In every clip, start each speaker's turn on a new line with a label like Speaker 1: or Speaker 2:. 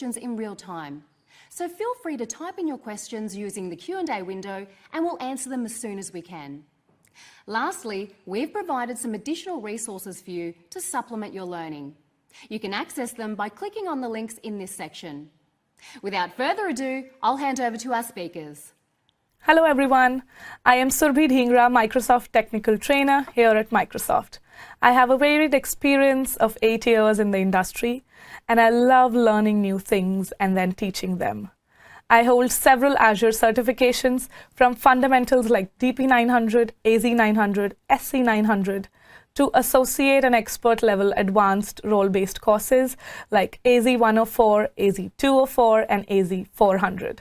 Speaker 1: in real time. So feel free to type in your questions using the Q&A window and we'll answer them as soon as we can. Lastly, we've provided some additional resources for you to supplement your learning. You can access them by clicking on the links in this section. Without further ado, I'll hand over to our speakers.
Speaker 2: Hello everyone, I am Surbhi Dhingra, Microsoft Technical Trainer here at Microsoft. I have a varied experience of 8 years in the industry and I love learning new things and then teaching them. I hold several Azure certifications from fundamentals like DP-900, AZ-900, SC-900 to associate and expert level advanced role-based courses like AZ-104, AZ-204 and AZ-400.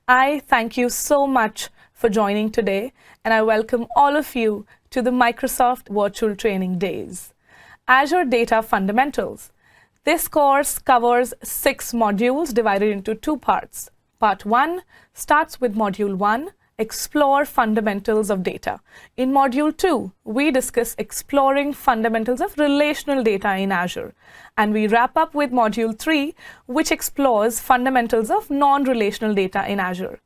Speaker 2: I thank you so much for joining today and I welcome all of you to the Microsoft Virtual Training Days. Azure Data Fundamentals. This course covers 6 modules divided into 2 parts. Part 1 starts with Module 1, Explore Fundamentals of Data. In Module 2, we discuss exploring fundamentals of relational data in Azure. And we wrap up with Module 3, which explores fundamentals of non-relational data in Azure.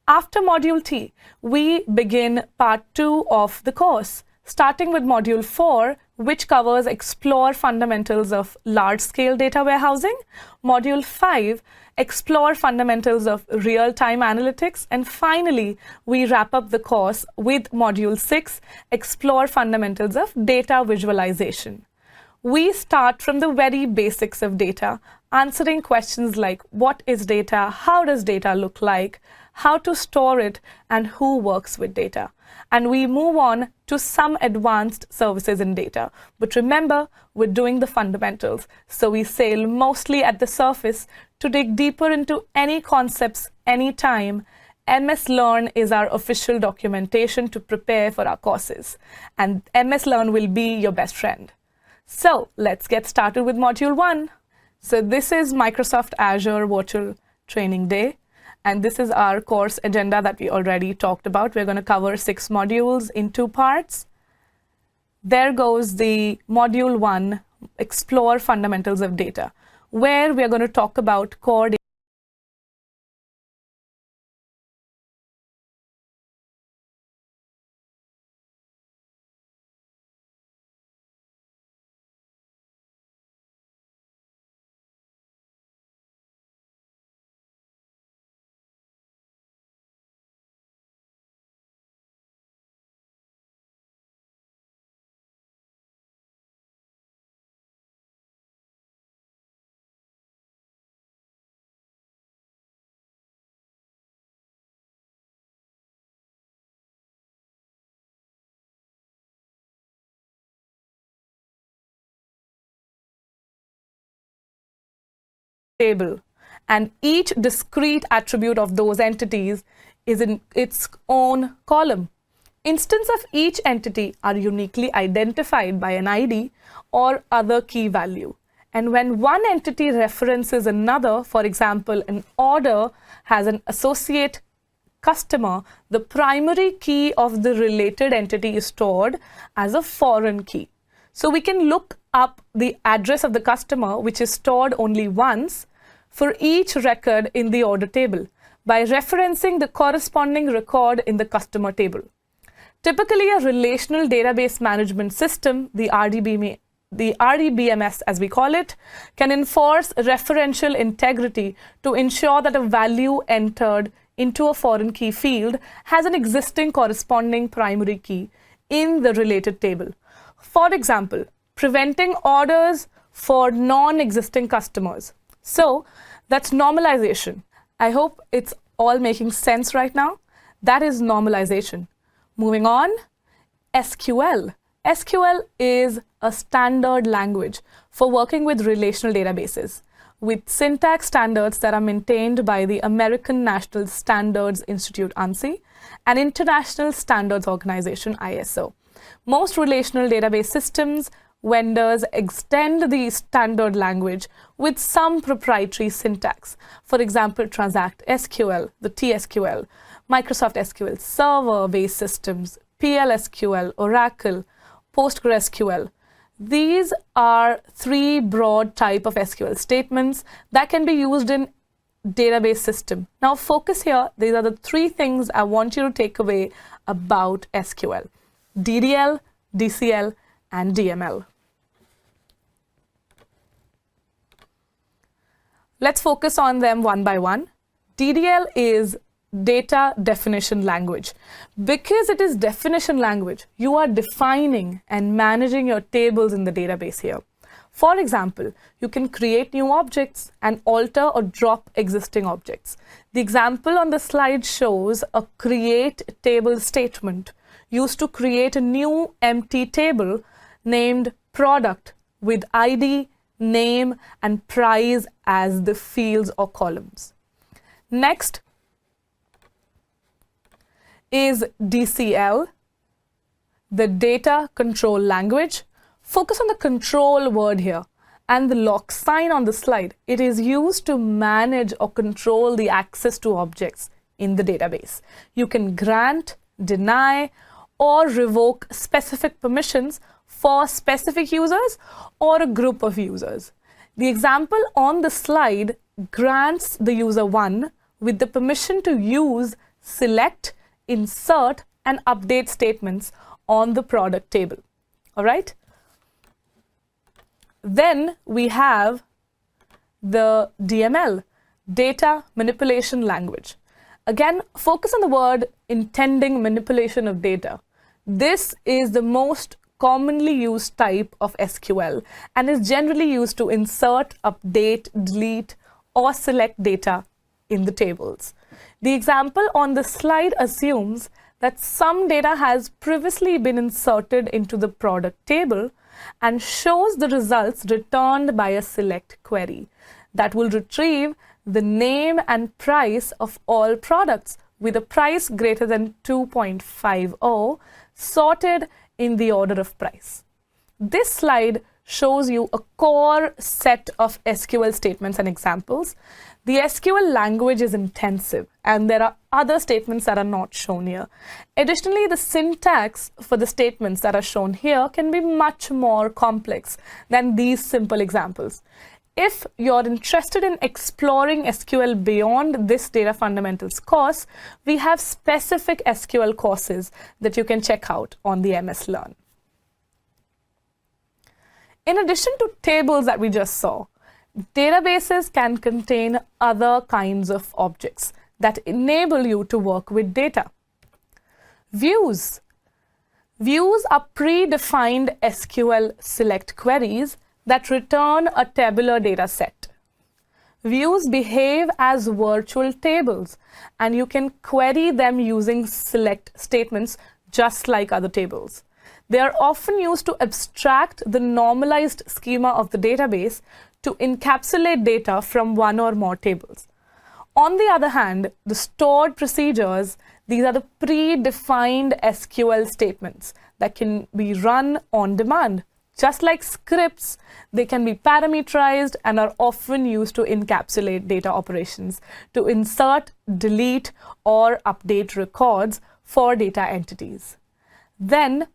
Speaker 2: After Module 3, we begin Part 2 of the course, starting with Module 4, which covers Explore Fundamentals of Large-Scale Data Warehousing, Module 5, Explore Fundamentals of Real-Time Analytics, and finally, we wrap up the course with Module 6, Explore Fundamentals of Data Visualization. We start from the very basics of data, answering questions like what is data, how does data look like, how to store it, and who works with data. And we move on to some advanced services in data. But remember, we're doing the fundamentals, so we sail mostly at the surface to dig deeper into any concepts, anytime. MS Learn is our official documentation to prepare for our courses, and MS Learn will be your best friend. So let's get started with Module 1. So this is Microsoft Azure Virtual Training Day. And this is our course agenda that we already talked about. We're going to cover 6 modules in 2 parts. There goes the Module 1, Explore Fundamentals of Data, where we're going to talk about core data. Table, and each discrete attribute of those entities is in its own column. Instances of each entity are uniquely identified by an ID or other key value. And when one entity references another, for example, an order has an associate customer, the primary key of the related entity is stored as a foreign key. So we can look up the address of the customer, which is stored only once for each record in the order table by referencing the corresponding record in the customer table. Typically, a relational database management system, the RDBMS as we call it, can enforce referential integrity to ensure that a value entered into a foreign key field has an existing corresponding primary key in the related table. For example, preventing orders for non-existing customers. So that's normalization. I hope it's all making sense right now. That is normalization. Moving on, SQL. SQL is a standard language for working with relational databases with syntax standards that are maintained by the American National Standards Institute, ANSI, and International Standards Organization, ISO. Most relational database systems vendors extend the standard language with some proprietary syntax. For example, Transact SQL, the TSQL, Microsoft SQL Server-based systems, PLSQL, Oracle, PostgreSQL. These are three broad type of SQL statements that can be used in database system. Now focus here. These are the three things I want you to take away about SQL: DDL, DCL, and DML. Let's focus on them one by one. DDL is data definition language. Because it is definition language, you are defining and managing your tables in the database here. For example, you can create new objects and alter or drop existing objects. The example on the slide shows a create table statement used to create a new empty table named product with ID, name, and price as the fields or columns. Next is DCL, the data control language. Focus on the control word here and the lock sign on the slide. It is used to manage or control the access to objects in the database. You can grant, deny, or revoke specific permissions for specific users or a group of users. The example on the slide grants the user 1 with the permission to use, select, insert, and update statements on the product table. All right? Then we have the DML, data manipulation language. Again, focus on the word intending manipulation of data. This is the most commonly used type of SQL and is generally used to insert, update, delete, or select data in the tables. The example on the slide assumes that some data has previously been inserted into the product table and shows the results returned by a select query that will retrieve the name and price of all products with a price greater than 2.50 sorted in the order of price. This slide shows you a core set of SQL statements and examples. The SQL language is intensive and there are other statements that are not shown here. Additionally, the syntax for the statements that are shown here can be much more complex than these simple examples. If you're interested in exploring SQL beyond this data fundamentals course, we have specific SQL courses that you can check out on the MS Learn. In addition to tables that we just saw, databases can contain other kinds of objects that enable you to work with data. Views. Views are predefined SQL select queries that return a tabular data set. Views behave as virtual tables, and you can query them using select statements just like other tables. They are often used to abstract the normalized schema of the database to encapsulate data from one or more tables. On the other hand, the stored procedures, these are the predefined SQL statements that can be run on demand. Just like scripts, they can be parameterized and are often used to encapsulate data operations to insert, delete, or update records for data entities. Then,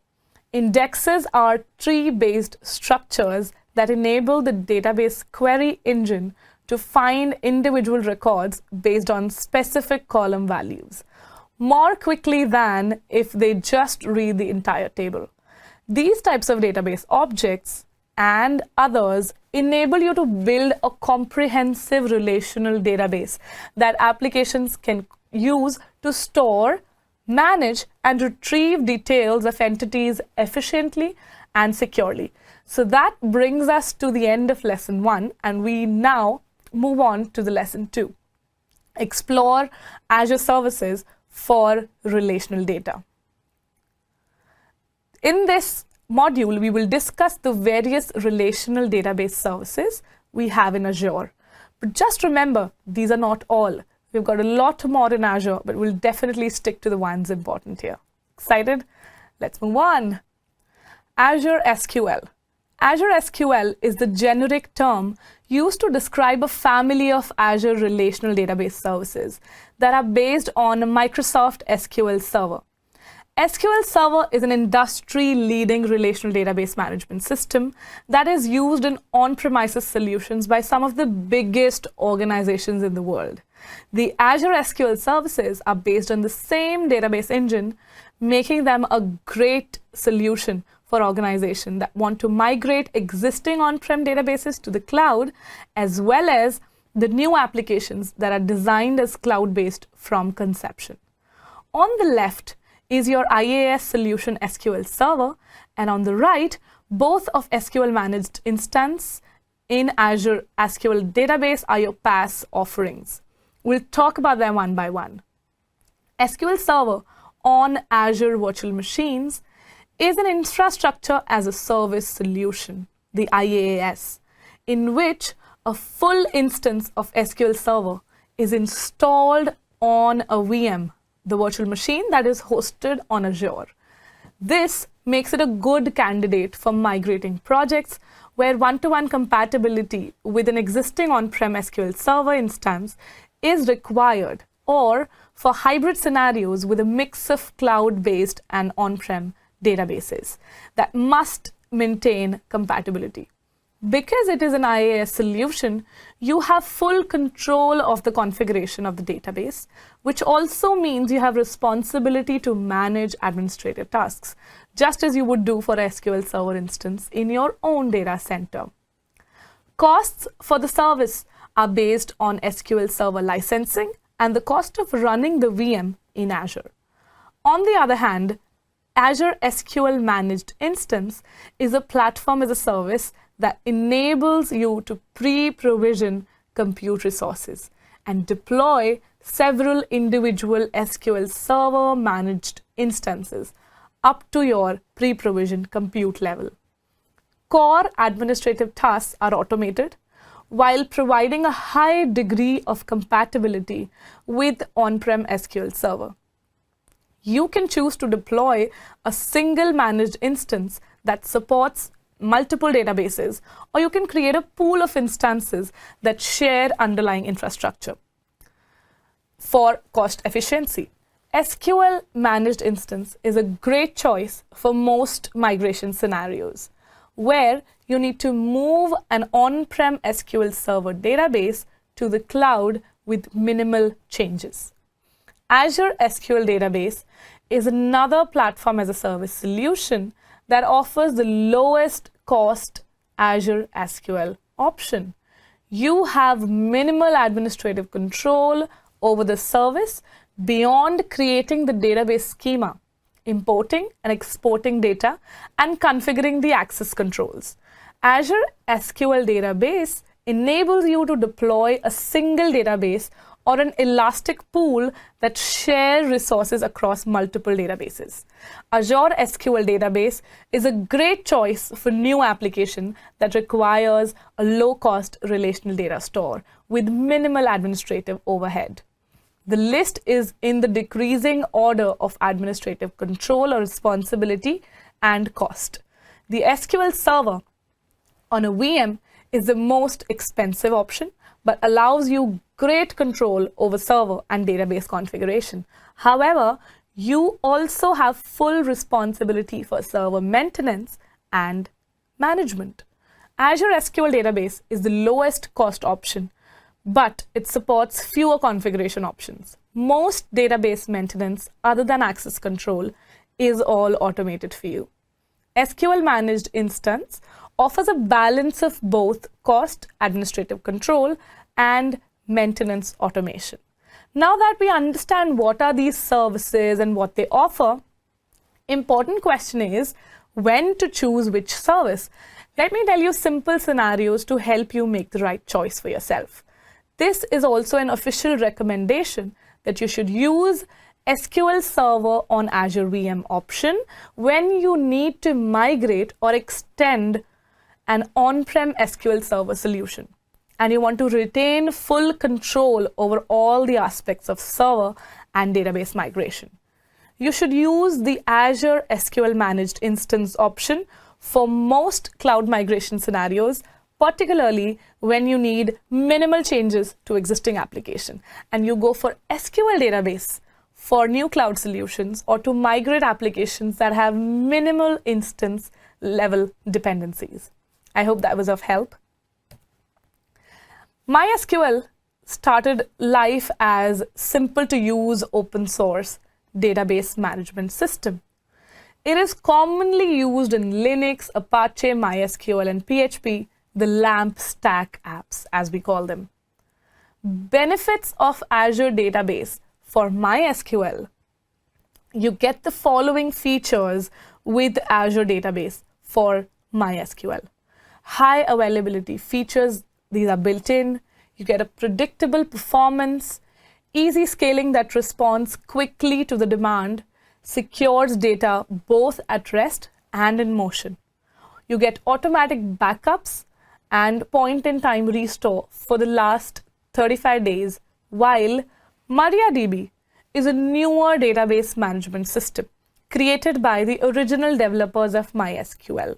Speaker 2: indexes are tree-based structures that enable the database query engine to find individual records based on specific column values, more quickly than if they just read the entire table. These types of database objects and others enable you to build a comprehensive relational database that applications can use to store, manage, and retrieve details of entities efficiently and securely. So that brings us to the end of lesson 1, and we now move on to the lesson 2. Explore Azure services for relational data. In this module, we will discuss the various relational database services we have in Azure. But just remember, these are not all. We've got a lot more in Azure, but we'll definitely stick to the ones important here. Excited? Let's move on. Azure SQL. Azure SQL is the generic term used to describe a family of Azure relational database services that are based on a Microsoft SQL Server. SQL Server is an industry-leading relational database management system that is used in on-premises solutions by some of the biggest organizations in the world. The Azure SQL services are based on the same database engine, making them a great solution for organizations that want to migrate existing on-prem databases to the cloud, as well as the new applications that are designed as cloud-based from conception. On the left is your IaaS solution SQL Server, and on the right, both of SQL Managed Instance in Azure SQL Database are your PaaS offerings. We'll talk about them one by one. SQL Server on Azure Virtual Machines is an infrastructure as a service solution, the IaaS, in which a full instance of SQL Server is installed on a VM, the virtual machine that is hosted on Azure. This makes it a good candidate for migrating projects where one-to-one compatibility with an existing on-prem SQL Server instance is required, or for hybrid scenarios with a mix of cloud-based and on-prem databases that must maintain compatibility. Because it is an IaaS solution, you have full control of the configuration of the database, which also means you have responsibility to manage administrative tasks, just as you would do for a SQL Server instance in your own data center. Costs for the service are based on SQL Server licensing and the cost of running the VM in Azure. On the other hand, Azure SQL Managed Instance is a platform as a service that enables you to pre-provision compute resources and deploy several individual SQL Server managed instances up to your pre-provisioned compute level. Core administrative tasks are automated while providing a high degree of compatibility with on-prem SQL Server. You can choose to deploy a single managed instance that supports multiple databases, or you can create a pool of instances that share underlying infrastructure. For cost efficiency, SQL Managed Instance is a great choice for most migration scenarios, where you need to move an on-prem SQL Server database to the cloud with minimal changes. Azure SQL Database is another platform as a service solution that offers the lowest cost Azure SQL option. You have minimal administrative control over the service beyond creating the database schema, importing and exporting data, and configuring the access controls. Azure SQL Database enables you to deploy a single database or an elastic pool that share resources across multiple databases. Azure SQL Database is a great choice for new application that requires a low-cost relational data store with minimal administrative overhead. The list is in the decreasing order of administrative control or responsibility and cost. The SQL Server on a VM is the most expensive option, but allows you great control over server and database configuration. However, you also have full responsibility for server maintenance and management. Azure SQL Database is the lowest cost option, but it supports fewer configuration options. Most database maintenance, other than access control, is all automated for you. SQL Managed Instance offers a balance of both cost, administrative control, and maintenance automation. Now that we understand what are these services and what they offer, important question is when to choose which service. Let me tell you simple scenarios to help you make the right choice for yourself. This is also an official recommendation that you should use SQL Server on Azure VM option when you need to migrate or extend an on-prem SQL Server solution, and you want to retain full control over all the aspects of server and database migration. You should use the Azure SQL Managed Instance option for most cloud migration scenarios, particularly when you need minimal changes to existing application, and you go for SQL Database for new cloud solutions or to migrate applications that have minimal instance level dependencies. I hope that was of help. MySQL started life as simple to use open source database management system. It is commonly used in Linux, Apache, MySQL, and PHP, the LAMP stack apps, as we call them. Benefits of Azure Database for MySQL. You get the following features with Azure Database for MySQL. High availability features, these are built in. You get a predictable performance, easy scaling that responds quickly to the demand, secures data both at rest and in motion. You get automatic backups and point-in-time restore for the last 35 days, while MariaDB is a newer database management system created by the original developers of MySQL.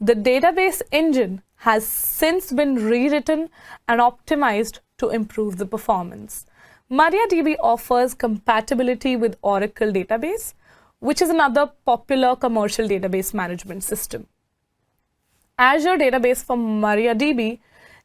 Speaker 2: The database engine has since been rewritten and optimized to improve the performance. MariaDB offers compatibility with Oracle database, which is another popular commercial database management system. Azure Database for MariaDB,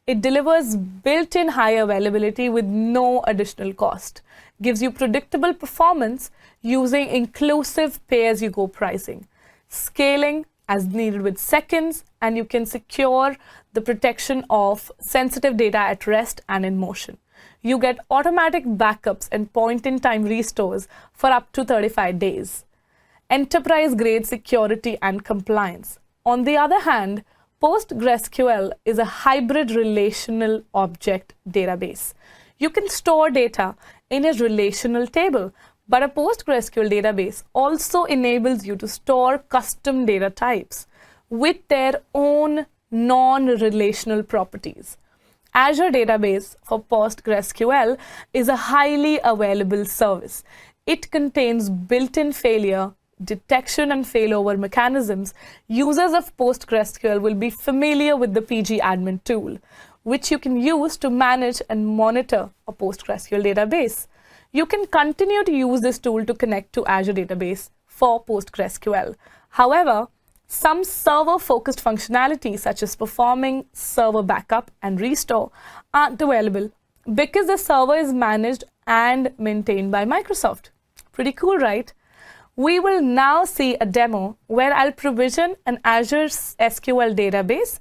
Speaker 2: it delivers built-in high availability with no additional cost, gives you predictable performance using inclusive pay-as-you-go pricing, scaling as needed with seconds, and you can secure the protection of sensitive data at rest and in motion. You get automatic backups and point-in-time restores for up to 35 days. Enterprise-grade security and compliance. On the other hand, PostgreSQL is a hybrid relational object database. You can store data in a relational table, but a PostgreSQL database also enables you to store custom data types with their own non-relational properties. Azure Database for PostgreSQL is a highly available service. It contains built-in failure detection and failover mechanisms. Users of PostgreSQL will be familiar with the PG admin tool, which you can use to manage and monitor a PostgreSQL database. You can continue to use this tool to connect to Azure Database for PostgreSQL. However, some server-focused functionality, such as performing server backup and restore, aren't available because the server is managed and maintained by Microsoft. Pretty cool, right? We will now see a demo where I'll provision an Azure SQL database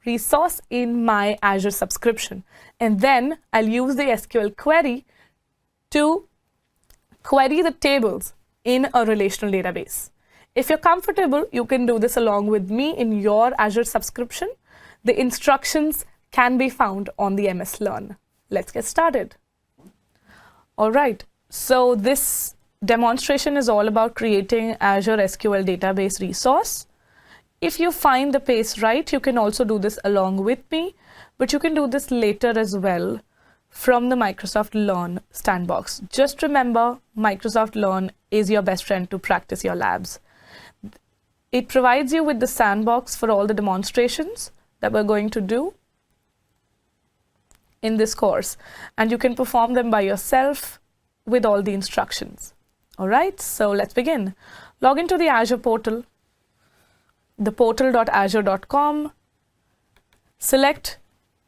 Speaker 2: resource in my Azure subscription. And then I'll use the SQL query to query the tables in a relational database. If you're comfortable, you can do this along with me in your Azure subscription. The instructions can be found on the MS Learn. Let's get started. All right, so this demonstration is all about creating Azure SQL database resource. If you find the pace right, you can also do this along with me, but you can do this later as well from the Microsoft Learn sandbox. Just remember, Microsoft Learn is your best friend to practice your labs. It provides you with the sandbox for all the demonstrations that we're going to do in this course, and you can perform them by yourself with all the instructions. All right, so let's begin. Log into the Azure portal, the portal.azure.com, select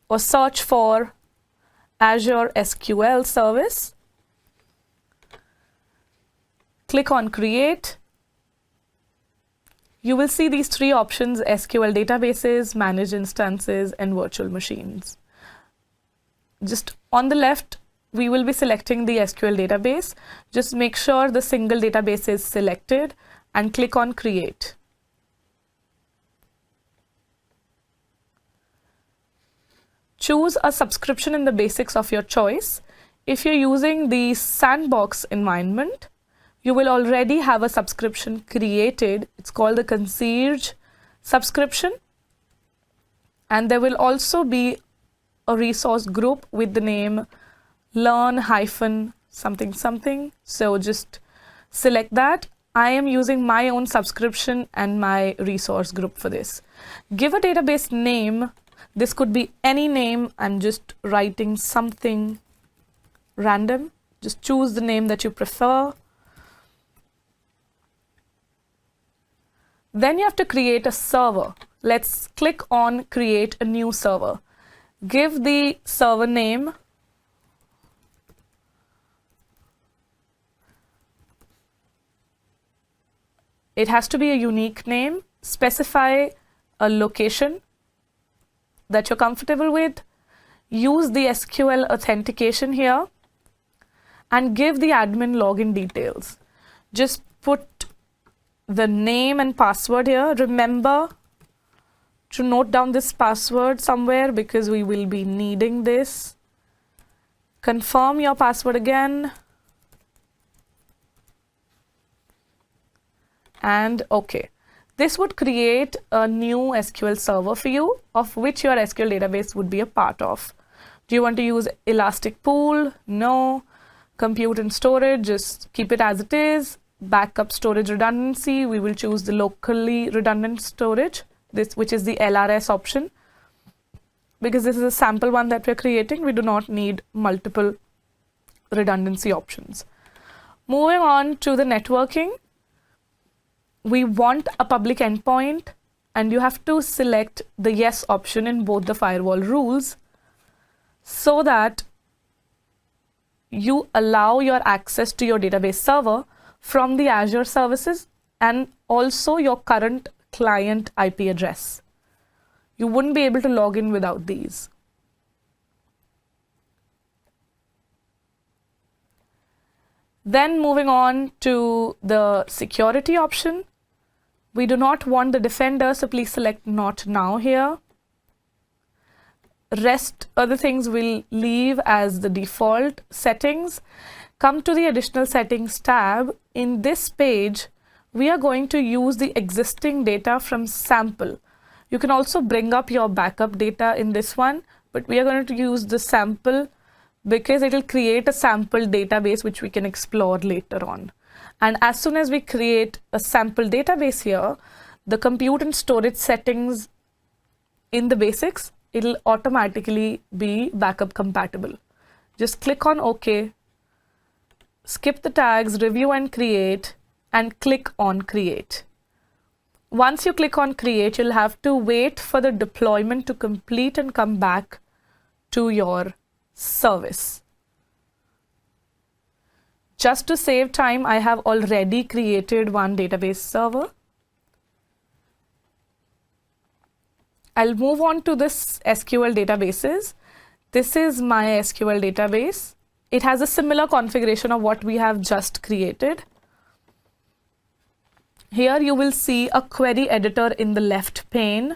Speaker 2: or search for Azure SQL service, click on Create. You will see these three options: SQL databases, managed instances, and virtual machines. Just on the left, we will be selecting the SQL database. Just make sure the single database is selected and click on Create. Choose a subscription in the basics of your choice. If you're using the sandbox environment, you will already have a subscription created. It's called the Concierge subscription. And there will also be a resource group with the name learn-something something. So just select that. I am using my own subscription and my resource group for this. Give a database name. This could be any name. I'm just writing something random. Just choose the name that you prefer. Then you have to create a server. Let's click on create a new server. Give the server name. It has to be a unique name. Specify a location that you're comfortable with. Use the SQL authentication here and give the admin login details. Just put the name and password here. Remember to note down this password somewhere because we will be needing this. Confirm your password again. And OK. This would create a new SQL server for you, of which your SQL database would be a part of. Do you want to use Elastic Pool? No. Compute and storage, just keep it as it is. Backup storage redundancy, we will choose the locally redundant storage, which is the LRS option. Because this is a sample one that we're creating, we do not need multiple redundancy options. Moving on to the networking. We want a public endpoint, and you have to select the yes option in both the firewall rules so that you allow your access to your database server from the Azure services and also your current client IP address. You wouldn't be able to log in without these. Then moving on to the security option. We do not want the defender, so please select not now here. Rest other things will leave as the default settings. Come to the additional settings tab. In this page, we are going to use the existing data from sample. You can also bring up your backup data in this one, but we are going to use the sample because it will create a sample database which we can explore later on. And as soon as we create a sample database here, the compute and storage settings in the basics, it'll automatically be backup compatible. Just click on OK, skip the tags, review and create, and click on create. Once you click on create, you'll have to wait for the deployment to complete and come back to your service. Just to save time, I have already created one database server. I'll move on to this SQL databases. This is my SQL database. It has a similar configuration of what we have just created. Here you will see a query editor in the left pane.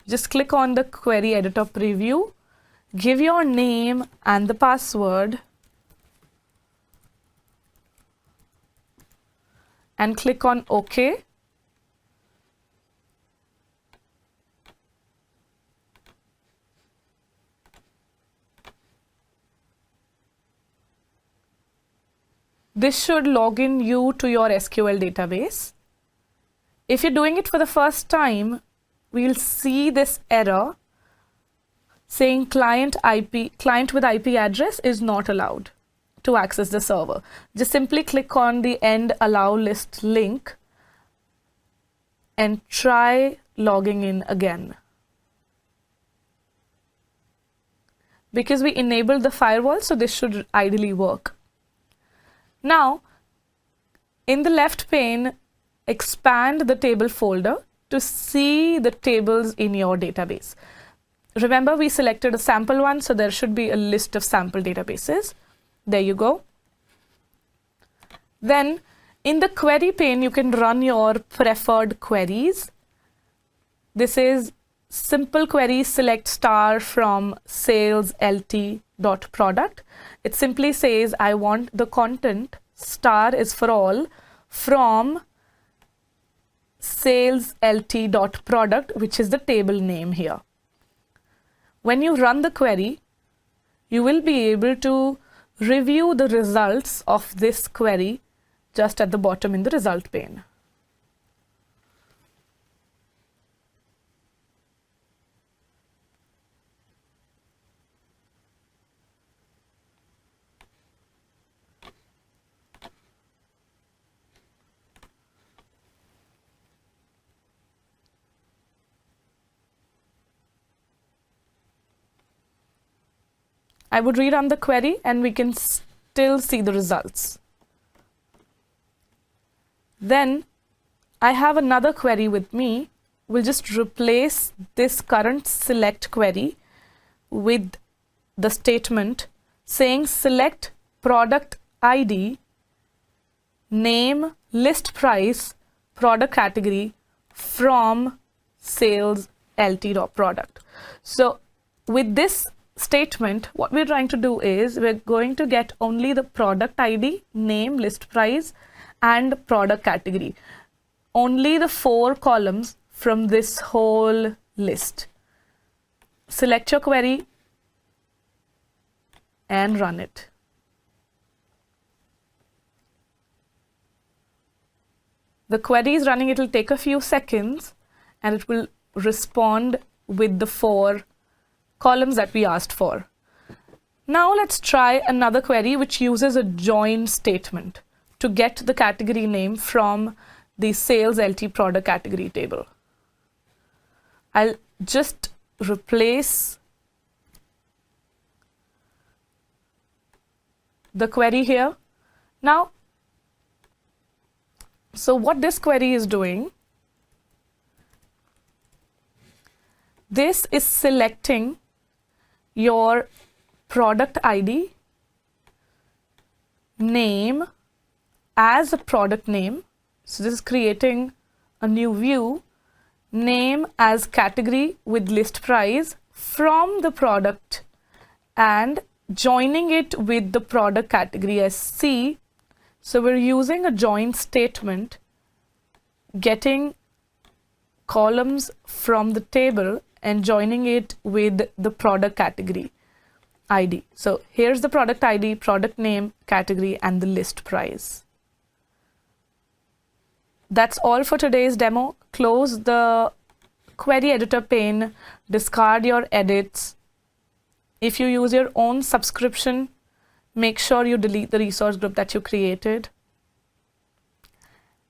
Speaker 2: Just click on the query editor preview. Give your name and the password. And click on OK. This should log in you to your SQL database. If you're doing it for the first time, we'll see this error saying client with IP address is not allowed to access the server. Just simply click on the end allow list link and try logging in again. Because we enabled the firewall, so this should ideally work. Now, in the left pane, expand the table folder to see the tables in your database. Remember, we selected a sample one, so there should be a list of sample databases. There you go. Then in the query pane, you can run your preferred queries. This is simple query select star from sales lt.product. It simply says I want the content, star is for all, from sales lt.product, which is the table name here. When you run the query, you will be able to review the results of this query just at the bottom in the result pane. I would rerun the query and we can still see the results. Then I have another query with me. We'll just replace this current select query with the statement saying select product ID, name, list price, product category from sales LT.product. So with this statement, what we're trying to do is we're going to get only the product ID, name, list price, and product category. Only the 4 columns from this whole list. Select your query and run it. The query is running, it will take a few seconds and it will respond with the 4 columns that we asked for. Now let's try another query which uses a join statement to get the category name from the sales LT product category table. I'll just replace the query here. Now, so what this query is doing, this is selecting your product ID, name as a product name. So this is creating a new view, name as category with list price from the product and joining it with the product category as C. So we're using a join statement, getting columns from the table and joining it with the product category ID. So here's the product ID, product name, category, and the list price. That's all for today's demo. Close the query editor pane, discard your edits. If you use your own subscription, make sure you delete the resource group that you created.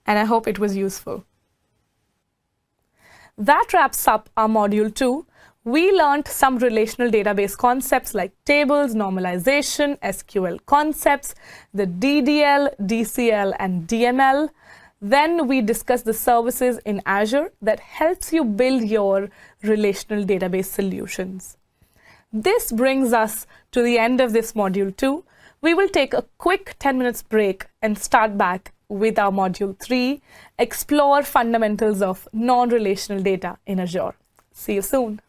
Speaker 2: And I hope it was useful. That wraps up our module 2. We learned some relational database concepts like tables, normalization, SQL concepts, the DDL, DCL, and DML. Then we discussed the services in Azure that helps you build your relational database solutions. This brings us to the end of this module 2. We will take a quick 10 minutes break and start back with our module 3, explore fundamentals of non-relational data in Azure. See you soon.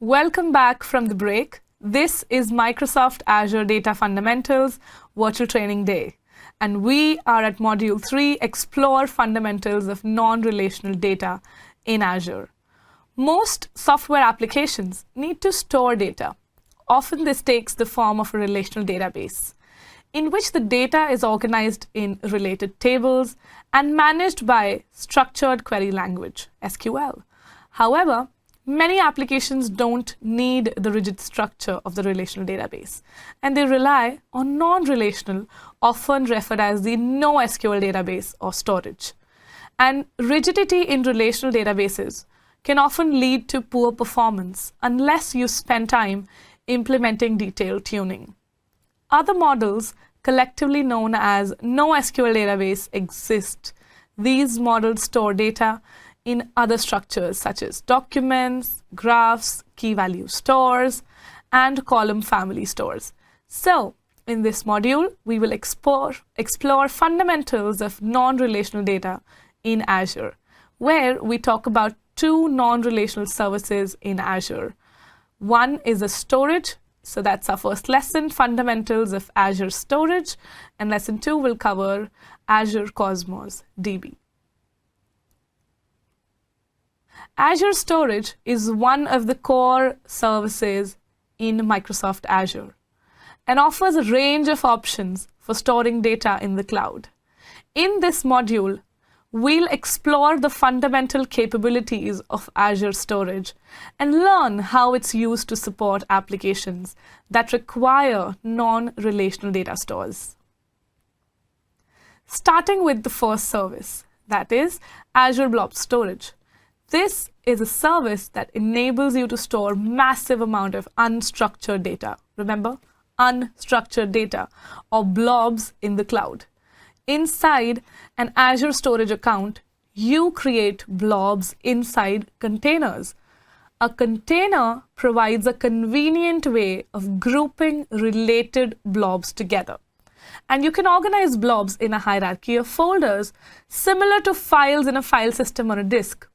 Speaker 2: Welcome back from the break. This is Microsoft Azure Data Fundamentals Virtual Training Day. And we are at Module 3, Explore Fundamentals of Non-Relational Data in Azure. Most software applications need to store data. Often this takes the form of a relational database, in which the data is organized in related tables and managed by structured query language, SQL. However, many applications don't need the rigid structure of the relational database, and they rely on non-relational, often referred as the NoSQL database or storage. And rigidity in relational databases can often lead to poor performance unless you spend time implementing detailed tuning. Other models, collectively known as NoSQL database, exist. These models store data in other structures such as documents, graphs, key value stores, and column family stores. So, in this module, we will explore fundamentals of non-relational data in Azure, where we talk about two non-relational services in Azure. One is a storage, so that's our first lesson, fundamentals of Azure storage, and lesson 2 will cover Azure Cosmos DB. Azure Storage is one of the core services in Microsoft Azure and offers a range of options for storing data in the cloud. In this module, we'll explore the fundamental capabilities of Azure Storage and learn how it's used to support applications that require non-relational data stores. Starting with the first service, that is Azure Blob Storage. This is a service that enables you to store massive amount of unstructured data. Remember, unstructured data or blobs in the cloud. Inside an Azure Storage account, you create blobs inside containers. A container provides a convenient way of grouping related blobs together. And you can organize blobs in a hierarchy of folders, similar to files in a file system on a disk.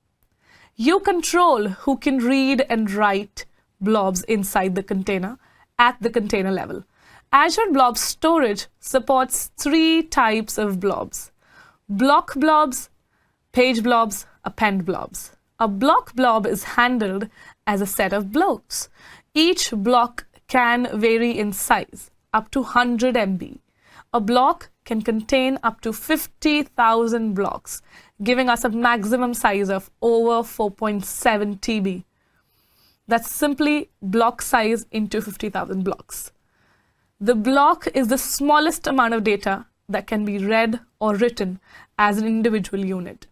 Speaker 2: You control who can read and write blobs inside the container at the container level. Azure Blob Storage supports 3 types of blobs: block blobs, page blobs, append blobs. A block blob is handled as a set of blocks. Each block can vary in size, up to 100 MB. A block can contain up to 50,000 blocks, giving us a maximum size of over 4.7 TB. That's simply block size into 50,000 blocks. The block is the smallest amount of data that can be read or written as an individual unit.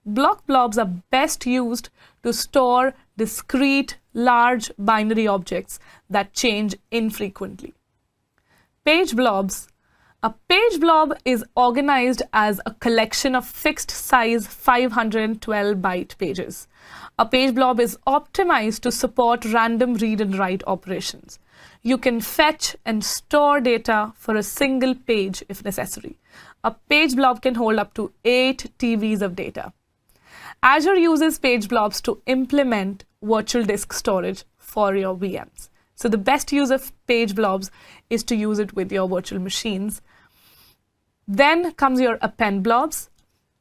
Speaker 2: Block blobs are best used to store discrete, large binary objects that change infrequently. Page blobs. A page blob is organized as a collection of fixed size 512 byte pages. A page blob is optimized to support random read and write operations. You can fetch and store data for a single page if necessary. A page blob can hold up to 8 TBs of data. Azure uses page blobs to implement virtual disk storage for your VMs. So the best use of page blobs is to use it with your virtual machines. Then comes your append blobs.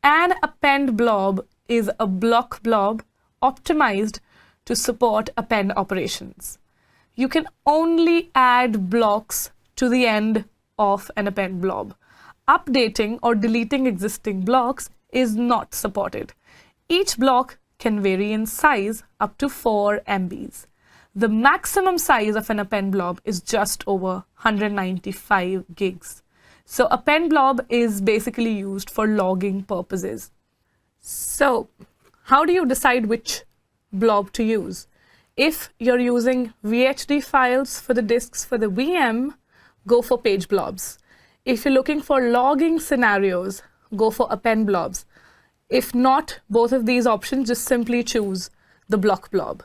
Speaker 2: An append blob is a block blob optimized to support append operations. You can only add blocks to the end of an append blob. Updating or deleting existing blocks is not supported. Each block can vary in size up to 4 MBs. The maximum size of an append blob is just over 195 gigs. So append blob is basically used for logging purposes. So how do you decide which blob to use? If you're using VHD files for the disks for the VM, go for page blobs. If you're looking for logging scenarios, go for append blobs. If not both of these options, just simply choose the block blob.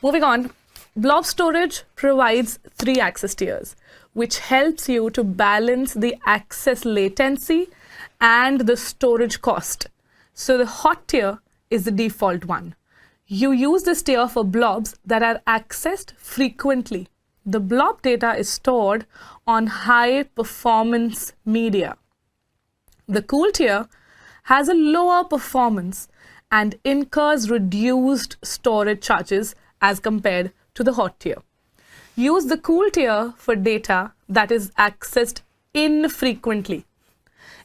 Speaker 2: Moving on, blob storage provides 3 access tiers, which helps you to balance the access latency and the storage cost. So the hot tier is the default one. You use this tier for blobs that are accessed frequently. The blob data is stored on high performance media. The cool tier has a lower performance and incurs reduced storage charges as compared to the hot tier. Use the cool tier for data that is accessed infrequently.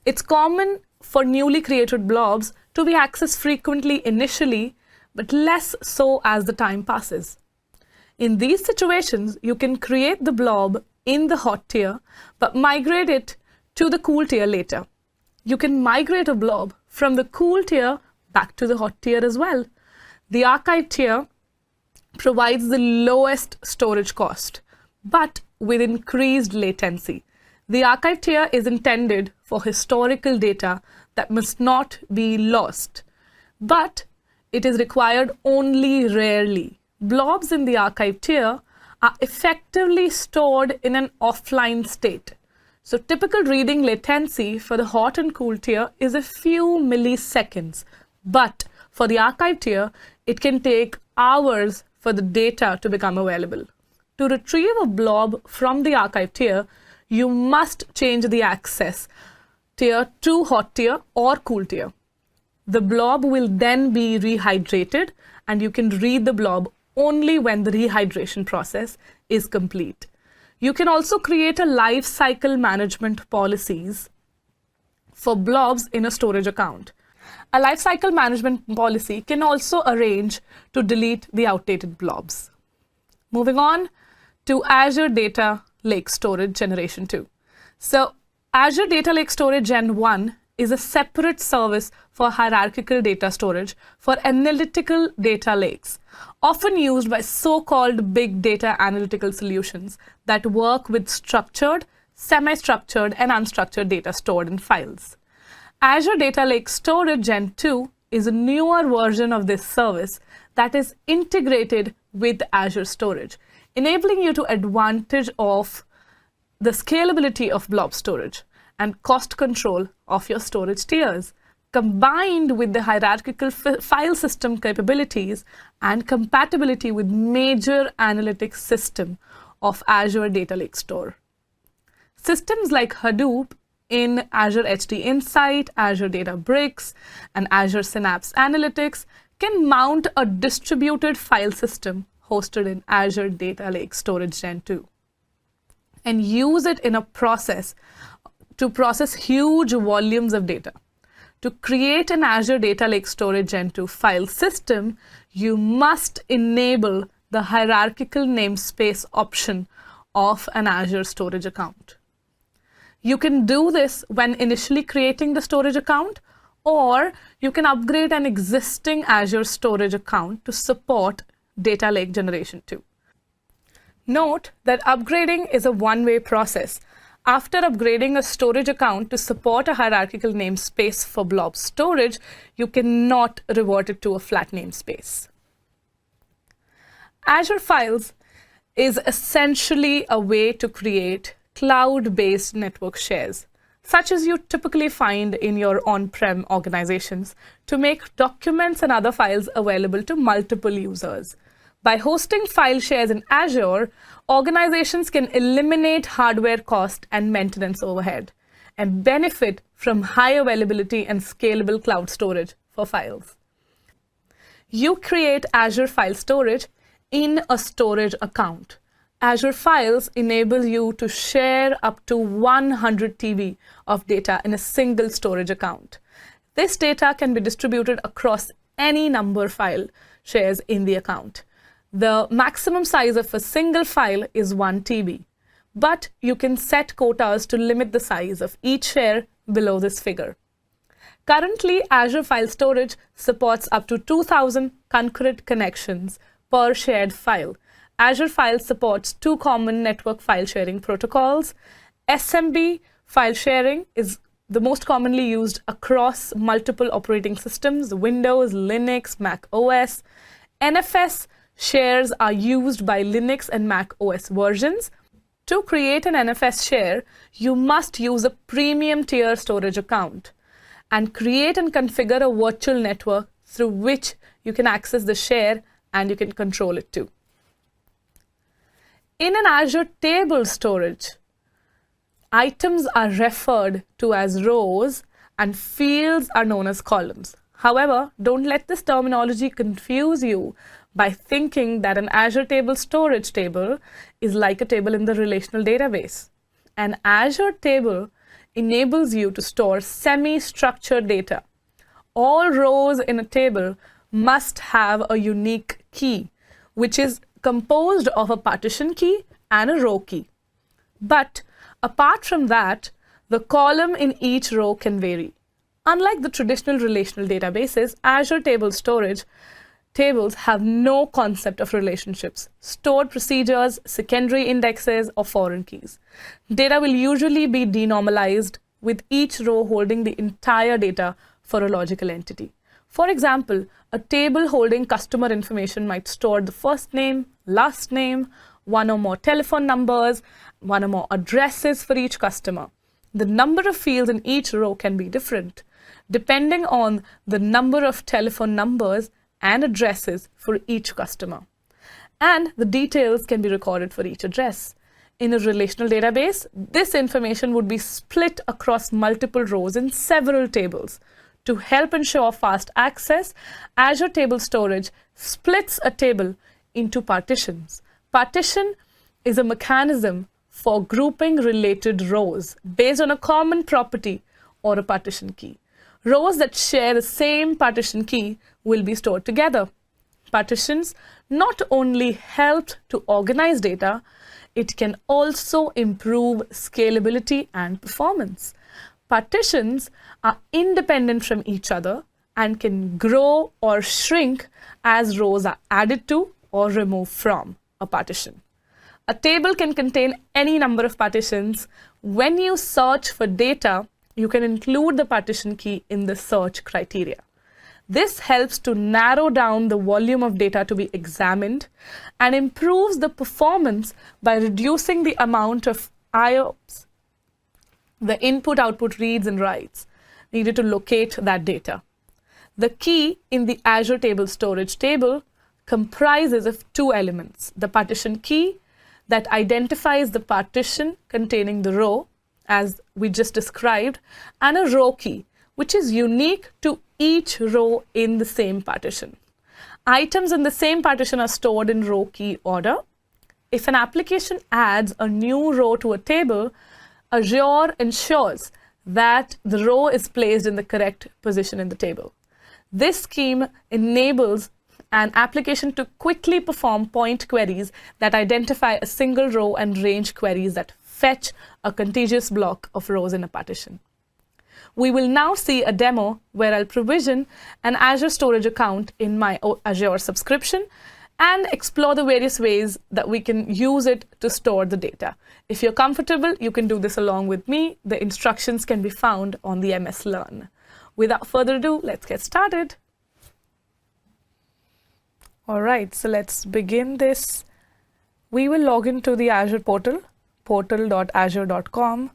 Speaker 2: It's common for newly created blobs to be accessed frequently initially, but less so as the time passes. In these situations, you can create the blob in the hot tier, but migrate it to the cool tier later. You can migrate a blob from the cool tier back to the hot tier as well. The archive tier provides the lowest storage cost, but with increased latency. The archive tier is intended for historical data that must not be lost, but it is required only rarely. Blobs in the archive tier are effectively stored in an offline state. So typical reading latency for the hot and cool tier is a few milliseconds, but for the archive tier, it can take hours for the data to become available. To retrieve a blob from the archive tier, you must change the access tier to hot tier or cool tier. The blob will then be rehydrated, and you can read the blob only when the rehydration process is complete. You can also create a life cycle management policies for blobs in a storage account. A life cycle management policy can also arrange to delete the outdated blobs. Moving on to Azure Data Lake Storage Generation 2. So Azure Data Lake Storage Gen 1 is a separate service for hierarchical data storage for analytical data lakes, often used by so-called big data analytical solutions that work with structured, semi-structured, and unstructured data stored in files. Azure Data Lake Storage Gen 2 is a newer version of this service that is integrated with Azure Storage, enabling you to advantage of the scalability of blob storage and cost control of your storage tiers, combined with the hierarchical file system capabilities and compatibility with major analytics system of Azure Data Lake Store. Systems like Hadoop in Azure HD Insight, Azure Databricks, and Azure Synapse Analytics can mount a distributed file system hosted in Azure Data Lake Storage Gen 2 and use it in a process to process huge volumes of data. To create an Azure Data Lake Storage Gen 2 file system, you must enable the hierarchical namespace option of an Azure storage account. You can do this when initially creating the storage account, or you can upgrade an existing Azure storage account to support Data Lake Generation 2. Note that upgrading is a one-way process. After upgrading a storage account to support a hierarchical namespace for blob storage, you cannot revert it to a flat namespace. Azure Files is essentially a way to create cloud-based network shares, such as you typically find in your on-prem organizations, to make documents and other files available to multiple users. By hosting file shares in Azure, organizations can eliminate hardware cost and maintenance overhead and benefit from high availability and scalable cloud storage for files. You create Azure File Storage in a storage account. Azure Files enable you to share up to 100 TB of data in a single storage account. This data can be distributed across any number of file shares in the account. The maximum size of a single file is 1 TB, but you can set quotas to limit the size of each share below this figure. Currently, Azure File Storage supports up to 2,000 concurrent connections per shared file. Azure Files supports two common network file sharing protocols. SMB file sharing is the most commonly used across multiple operating systems, Windows, Linux, Mac OS. NFS shares are used by Linux and Mac OS versions. To create an NFS share, you must use a premium tier storage account and create and configure a virtual network through which you can access the share and you can control it too. In an Azure table storage, items are referred to as rows and fields are known as columns. However, don't let this terminology confuse you by thinking that an Azure table storage table is like a table in the relational database. An Azure table enables you to store semi-structured data. All rows in a table must have a unique key, which is composed of a partition key and a row key. But apart from that, the column in each row can vary. Unlike the traditional relational databases, Azure table storage tables have no concept of relationships, stored procedures, secondary indexes, or foreign keys. Data will usually be denormalized, with each row holding the entire data for a logical entity. For example, a table holding customer information might store the first name, last name, one or more telephone numbers, one or more addresses for each customer. The number of fields in each row can be different, depending on the number of telephone numbers and addresses for each customer. And the details can be recorded for each address. In a relational database, this information would be split across multiple rows in several tables. To help ensure fast access, Azure Table Storage splits a table into partitions. Partition is a mechanism for grouping related rows based on a common property or a partition key. Rows that share the same partition key will be stored together. Partitions not only help to organize data, it can also improve scalability and performance. Partitions are independent from each other and can grow or shrink as rows are added to or removed from a partition. A table can contain any number of partitions. When you search for data, you can include the partition key in the search criteria. This helps to narrow down the volume of data to be examined and improves the performance by reducing the amount of IOPS, the input-output reads and writes, needed to locate that data. The key in the Azure Table Storage table comprises of two elements: the partition key that identifies the partition containing the row, as we just described, and a row key, which is unique to each row in the same partition. Items in the same partition are stored in row key order. If an application adds a new row to a table, Azure ensures that the row is placed in the correct position in the table. This scheme enables an application to quickly perform point queries that identify a single row and range queries that fetch a contiguous block of rows in a partition. We will now see a demo where I'll provision an Azure storage account in my Azure subscription and explore the various ways that we can use it to store the data. If you're comfortable, you can do this along with me. The instructions can be found on the MS Learn. Without further ado, let's get started. All right, so let's begin this. We will log into the Azure portal, portal.azure.com.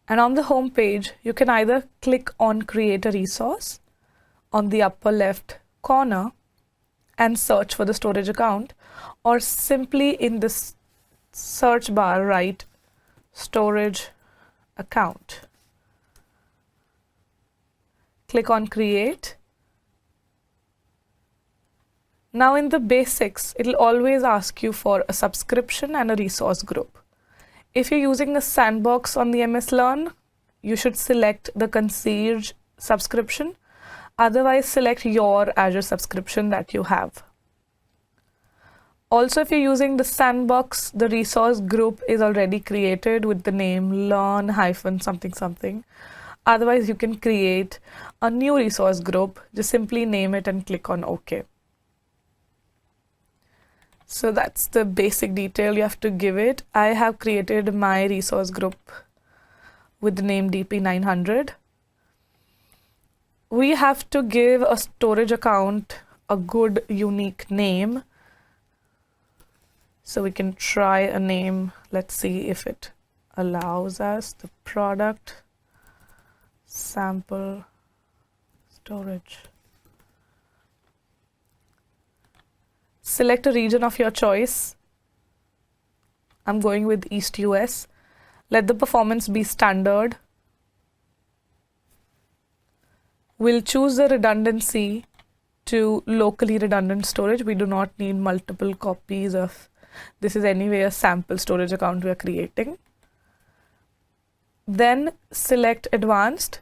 Speaker 2: And on the home page, you can either click on Create a Resource on the upper left corner and search for the storage account, or simply in the search bar write Storage Account. Click on Create. Now in the basics, it'll always ask you for a subscription and a resource group. If you're using the sandbox on the MS Learn, you should select the Concierge subscription. Otherwise, select your Azure subscription that you have. Also, if you're using the sandbox, the resource group is already created with the name learn-something something. Otherwise, you can create a new resource group. Just simply name it and click on OK. So that's the basic detail you have to give it. I have created my resource group with the name DP-900. We have to give a storage account a good unique name. So we can try a name. Let's see if it allows us. The product sample storage. select a region of your choice. I'm going with East US. Let the performance be standard. We'll choose the redundancy to locally redundant storage. We do not need multiple copies of this. Is anyway a sample storage account we are creating. Then select advanced.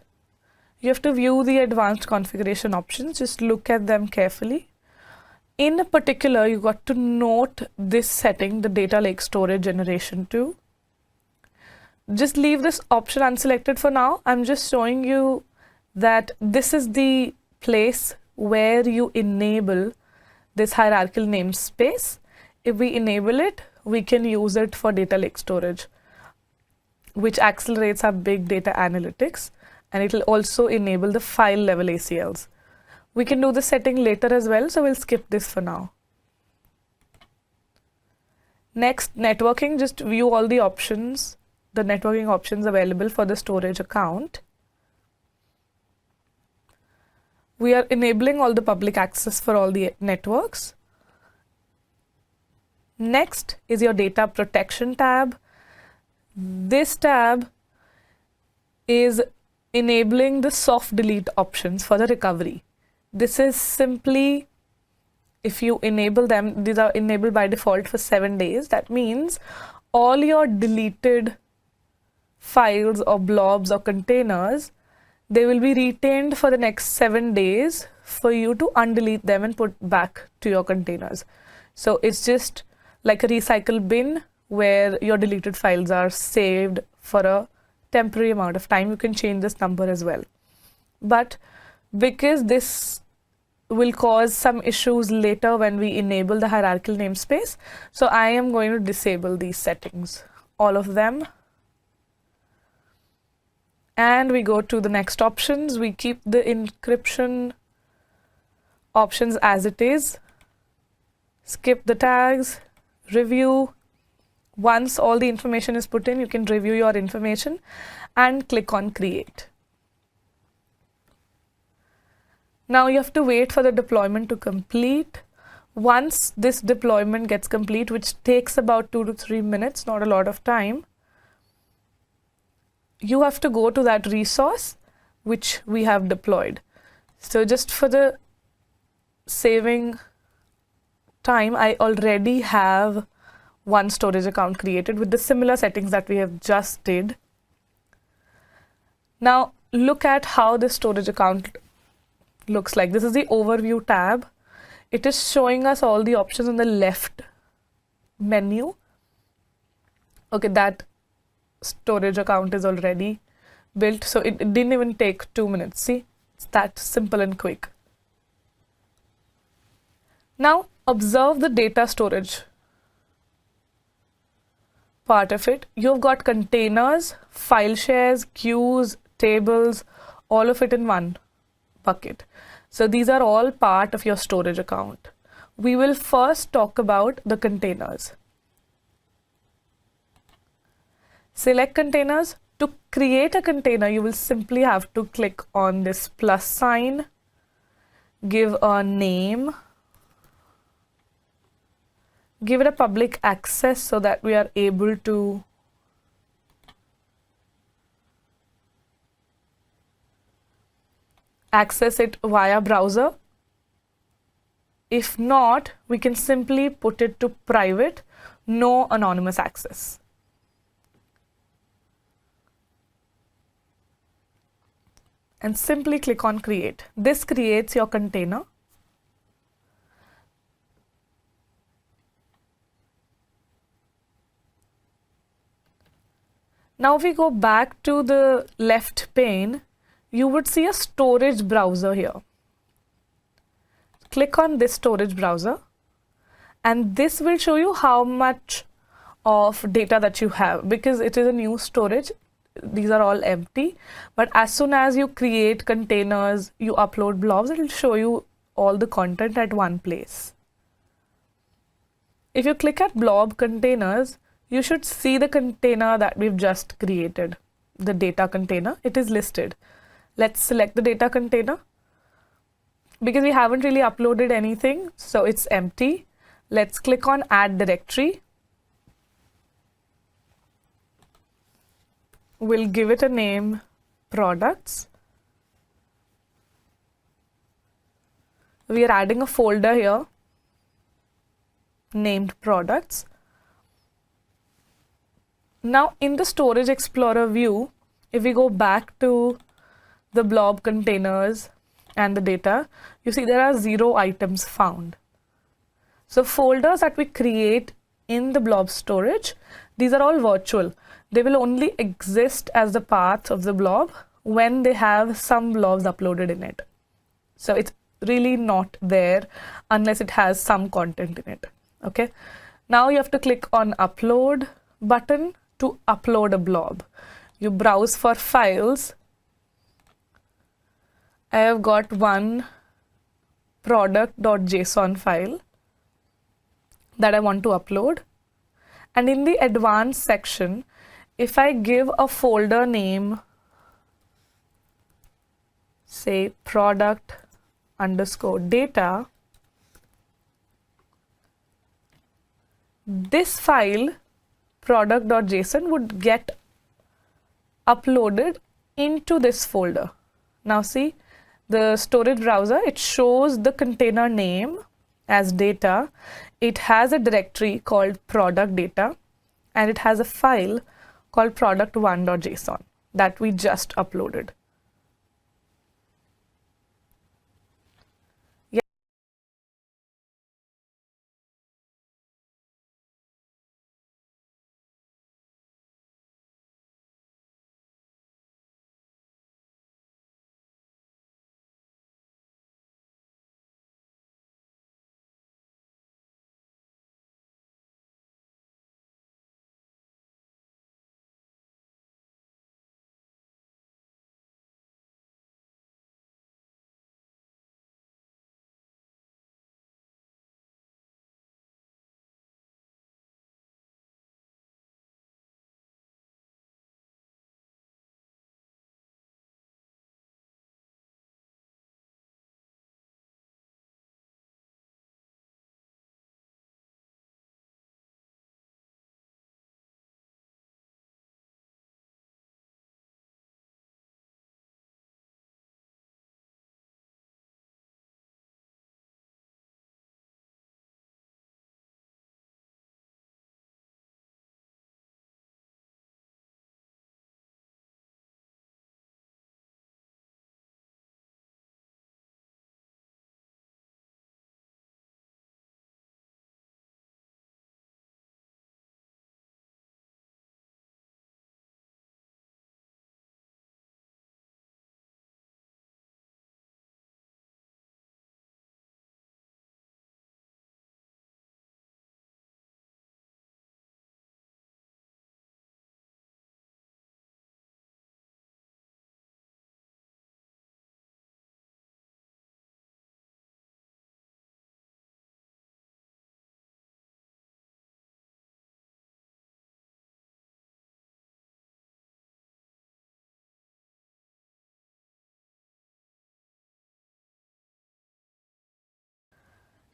Speaker 2: You have to view the advanced configuration options. Just look at them carefully. In particular, you got to note this setting, the data lake storage generation 2. Just leave this option unselected for now. I'm just showing you that this is the place where you enable this hierarchical namespace. If we enable it, we can use it for data lake storage, which accelerates our big data analytics, and it will also enable the file level ACLs. We can do the setting later as well, so we'll skip this for now. Next, networking. Just view all the options, the networking options available for the storage account. We are enabling all the public access for all the networks. Next is your data protection tab. This tab is enabling the soft delete options for the recovery. This is simply, if you enable them, these are enabled by default for 7 days. That means all your deleted files or blobs or containers, they will be retained for the next 7 days for you to undelete them and put back to your containers. So it's just like a recycle bin where your deleted files are saved for a temporary amount of time. You can change this number as well. But because this will cause some issues later when we enable the hierarchical namespace, so I am going to disable these settings, all of them. And we go to the next options. We keep the encryption options as it is. Skip the tags, review. Once all the information is put in, you can review your information and click on create. Now you have to wait for the deployment to complete. Once this deployment gets complete, which takes about 2 to 3 minutes, not a lot of time, you have to go to that resource which we have deployed. So just for the saving time, I already have one storage account created with the similar settings that we have just did. Now look at how the storage account looks like. This is the overview tab. It is showing us all the options in the left menu. Okay, that storage account is already built, so it didn't even take 2 minutes. See, it's that simple and quick. Now observe the data storage part of it. You've got containers, file shares, queues, tables, all of it in one bucket. So these are all part of your storage account. We will first talk about the containers. Select containers. To create a container, you will simply have to click on this plus sign, give a name, give it a public access so that we are able to access it via browser. If not, we can simply put it to private, no anonymous access. And simply click on create. This creates your container. Now if we go back to the left pane, you would see a storage browser here. Click on this storage browser and this will show you how much of data that you have. Because it is a new storage, these are all empty, but as soon as you create containers, you upload blobs, it will show you all the content at one place. If you click at blob containers, you should see the container that we've just created, the data container. It is listed. Let's select the data container. Because we haven't really uploaded anything, so it's empty. Let's click on Add Directory. We'll give it a name, Products. We are adding a folder here named Products. Now in the Storage Explorer view, if we go back to the blob containers and the data, you see there are 0 items found. So folders that we create in the blob storage, these are all virtual. They will only exist as the path of the blob when they have some blobs uploaded in it. So it's really not there unless it has some content in it. Okay. Now you have to click on Upload button to upload a blob. You browse for files. I have got one product.json file that I want to upload. And in the advanced section, if I give a folder name, say product_data, this file product.json would get uploaded into this folder. Now see, the storage browser, it shows the container name as data. It has a directory called product data, and it has a file called product1.json that we just uploaded.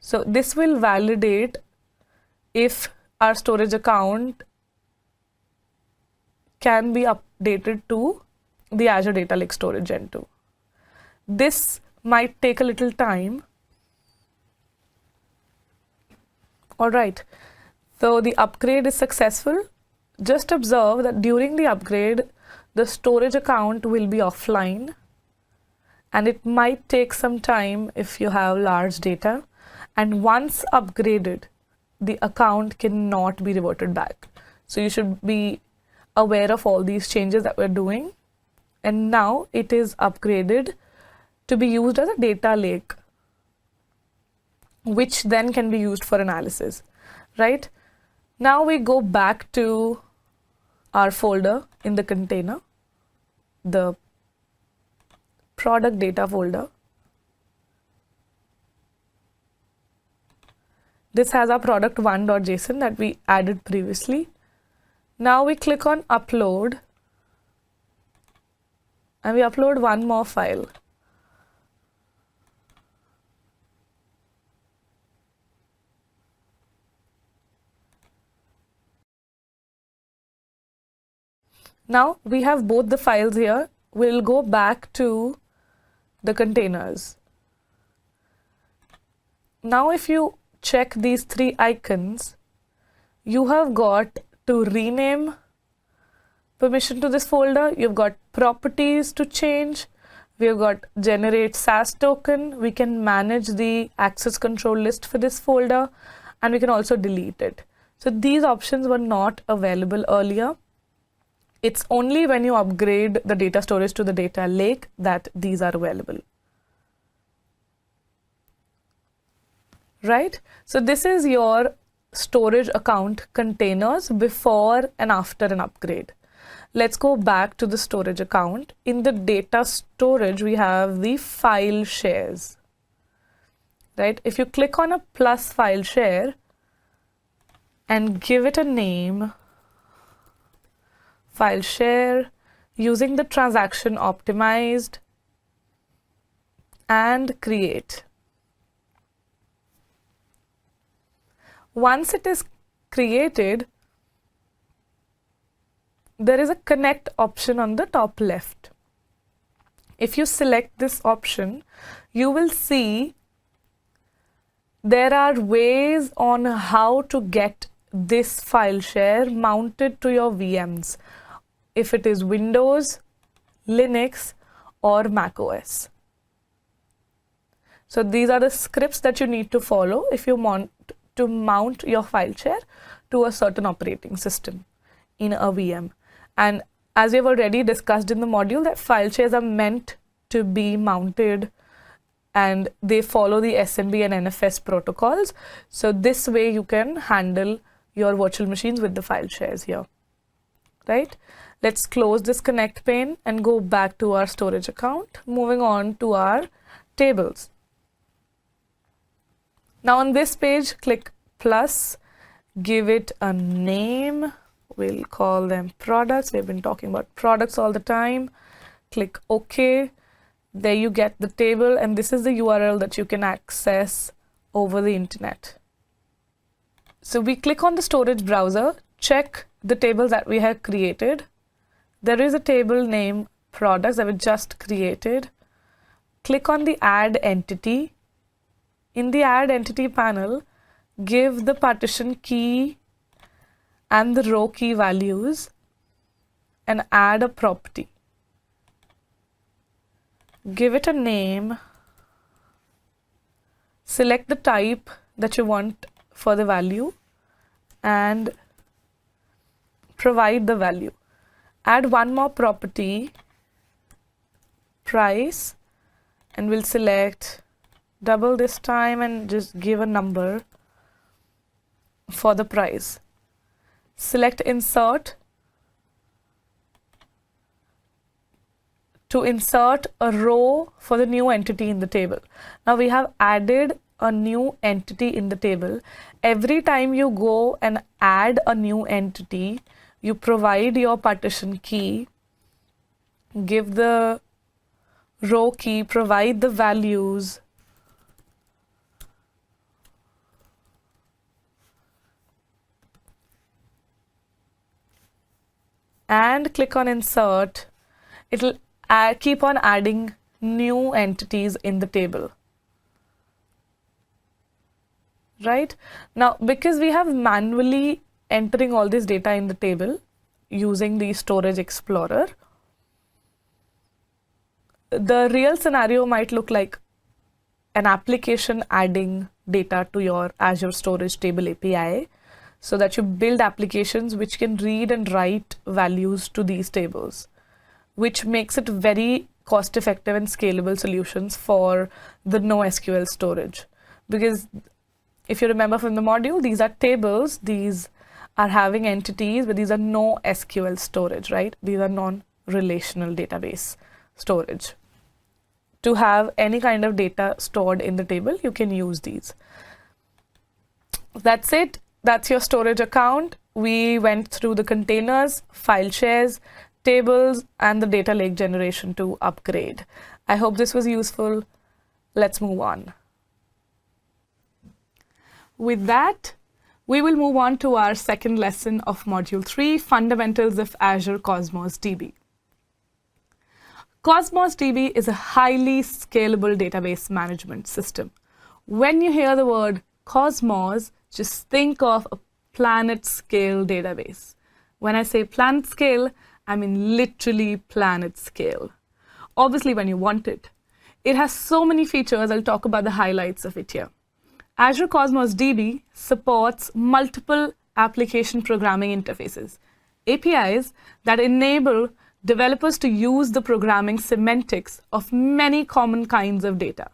Speaker 2: So this will validate if our storage account can be updated to the Azure Data Lake Storage Gen 2. This might take a little time. All right, so the upgrade is successful. Just observe that during the upgrade, the storage account will be offline, and it might take some time if you have large data. And once upgraded, the account cannot be reverted back. So you should be aware of all these changes that we're doing. And now it is upgraded to be used as a data lake, which then can be used for analysis, right? Now we go back to our folder in the container, the product data folder. This has our product1.json that we added previously. Now we click on upload, and we upload one more file. Now we have both the files here. We'll go back to the containers. Now if you check these three icons, you have got to rename permission to this folder. You've got properties to change. We've got generate SAS token. We can manage the access control list for this folder, and we can also delete it. So these options were not available earlier. It's only when you upgrade the data storage to the data lake that these are available. Right? So this is your storage account containers before and after an upgrade. Let's go back to the storage account. In the data storage, we have the file shares. Right? If you click on a plus file share and give it a name, file share, using the transaction optimized, and create. Once it is created, there is a connect option on the top left. If you select this option, you will see there are ways on how to get this file share mounted to your VMs, if it is Windows, Linux, or Mac OS. So these are the scripts that you need to follow if you want to mount your file share to a certain operating system in a VM. And as we've already discussed in the module, that file shares are meant to be mounted and they follow the SMB and NFS protocols. So this way you can handle your virtual machines with the file shares here, right? Let's close this connect pane and go back to our storage account, moving on to our tables. Now on this page, click plus, give it a name. We'll call them products. We've been talking about products all the time. Click OK. There you get the table, and this is the URL that you can access over the internet. So we click on the storage browser, check the tables that we have created. There is a table named products that we just created. Click on the add entity. In the add entity panel, give the partition key and the row key values and add a property. Give it a name, select the type that you want for the value and provide the value. Add one more property, price, and we'll select double this time and just give a number for the price. Select insert to insert a row for the new entity in the table. Now we have added a new entity in the table. Every time you go and add a new entity, you provide your partition key, give the row key, provide the values, and click on insert. It'll keep on adding new entities in the table. Right? Now, because we have manually entering all this data in the table using the Storage Explorer, the real scenario might look like an application adding data to your Azure Storage Table API, so that you build applications which can read and write values to these tables, which makes it very cost-effective and scalable solutions for the NoSQL storage. Because if you remember from the module, these are tables, these are having entities, but these are NoSQL storage, right? These are non-relational database storage. To have any kind of data stored in the table, you can use these. That's it. That's your storage account. We went through the containers, file shares, tables, and the data lake generation to upgrade. I hope this was useful. Let's move on. With that, we will move on to our second lesson of Module 3, Fundamentals of Azure Cosmos DB. Cosmos DB is a highly scalable database management system. When you hear the word Cosmos, just think of a planet scale database. When I say planet scale, I mean literally planet scale. Obviously, when you want it. It has so many features, I'll talk about the highlights of it here. Azure Cosmos DB supports multiple application programming interfaces, APIs that enable developers to use the programming semantics of many common kinds of data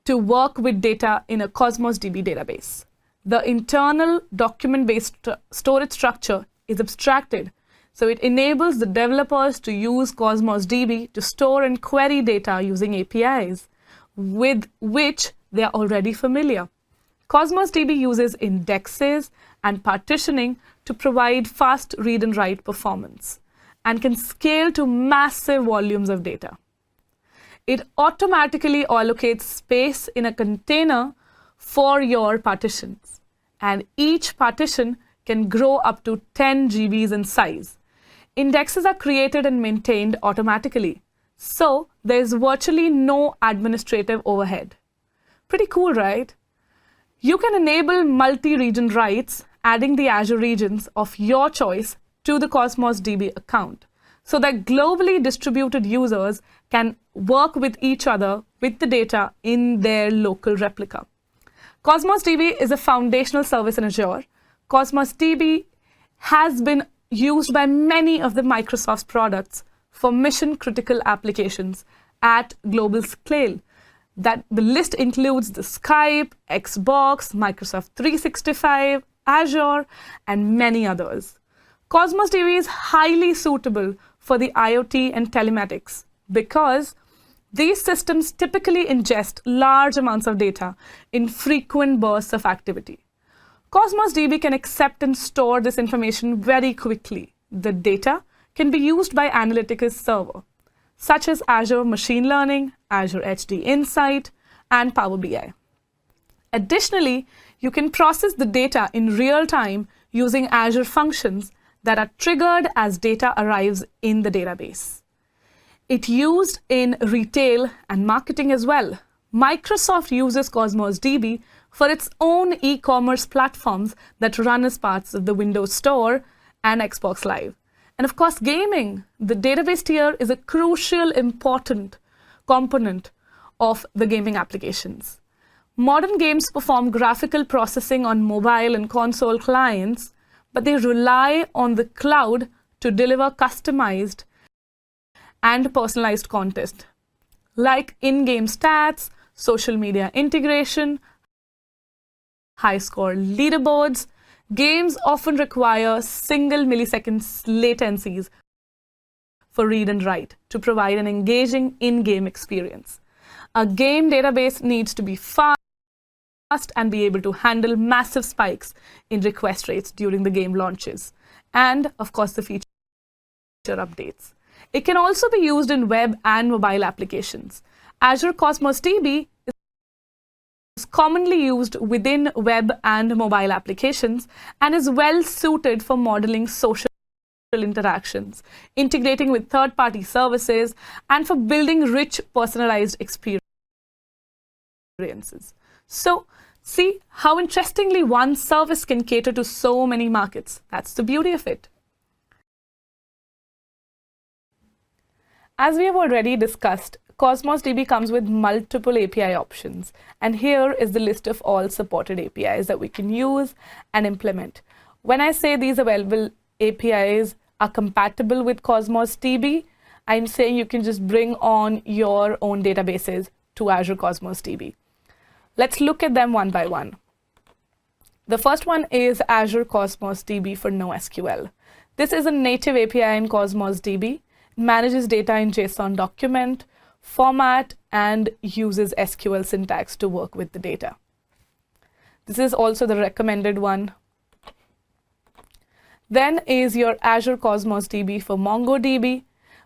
Speaker 2: to work with data in a Cosmos DB database. The internal document-based storage structure is abstracted, so it enables the developers to use Cosmos DB to store and query data using APIs with which they are already familiar. Cosmos DB uses indexes and partitioning to provide fast read and write performance and can scale to massive volumes of data. It automatically allocates space in a container for your partitions, and each partition can grow up to 10 GBs in size. Indexes are created and maintained automatically, so there is virtually no administrative overhead. Pretty cool, right? You can enable multi-region writes, adding the Azure regions of your choice to the Cosmos DB account, so that globally distributed users can work with each other with the data in their local replica. Cosmos DB is a foundational service in Azure. Cosmos DB has been used by many of the Microsoft's products for mission-critical applications at global scale. That the list includes the Skype, Xbox, Microsoft 365, Azure, and many others. Cosmos DB is highly suitable for the IoT and telematics because these systems typically ingest large amounts of data in frequent bursts of activity. Cosmos DB can accept and store this information very quickly. The data can be used by analytics server, such as Azure Machine Learning, Azure HD Insight, and Power BI. Additionally, you can process the data in real time using Azure functions that are triggered as data arrives in the database. It's used in retail and marketing as well. Microsoft uses Cosmos DB for its own e-commerce platforms that run as parts of the Windows Store and Xbox Live. And of course, gaming. The database tier is a crucial, important component of the gaming applications. Modern games perform graphical processing on mobile and console clients, but they rely on the cloud to deliver customized and personalized content, like in-game stats, social media integration, high-score leaderboards. Games often require single millisecond latencies for read and write to provide an engaging in-game experience. A game database needs to be fast and be able to handle massive spikes in request rates during the game launches, and of course the feature updates. It can also be used in web and mobile applications. Azure Cosmos DB is commonly used within web and mobile applications and is well suited for modeling social interactions, integrating with third-party services, and for building rich personalized experiences. So, see how interestingly one service can cater to so many markets. That's the beauty of it. As we have already discussed, Cosmos DB comes with multiple API options, and here is the list of all supported APIs that we can use and implement. When I say these available APIs are compatible with Cosmos DB, I'm saying you can just bring on your own databases to Azure Cosmos DB. Let's look at them one by one. The first one is Azure Cosmos DB for NoSQL. This is a native API in Cosmos DB. It manages data in JSON document format and uses SQL syntax to work with the data. This is also the recommended one. Then is your Azure Cosmos DB for MongoDB.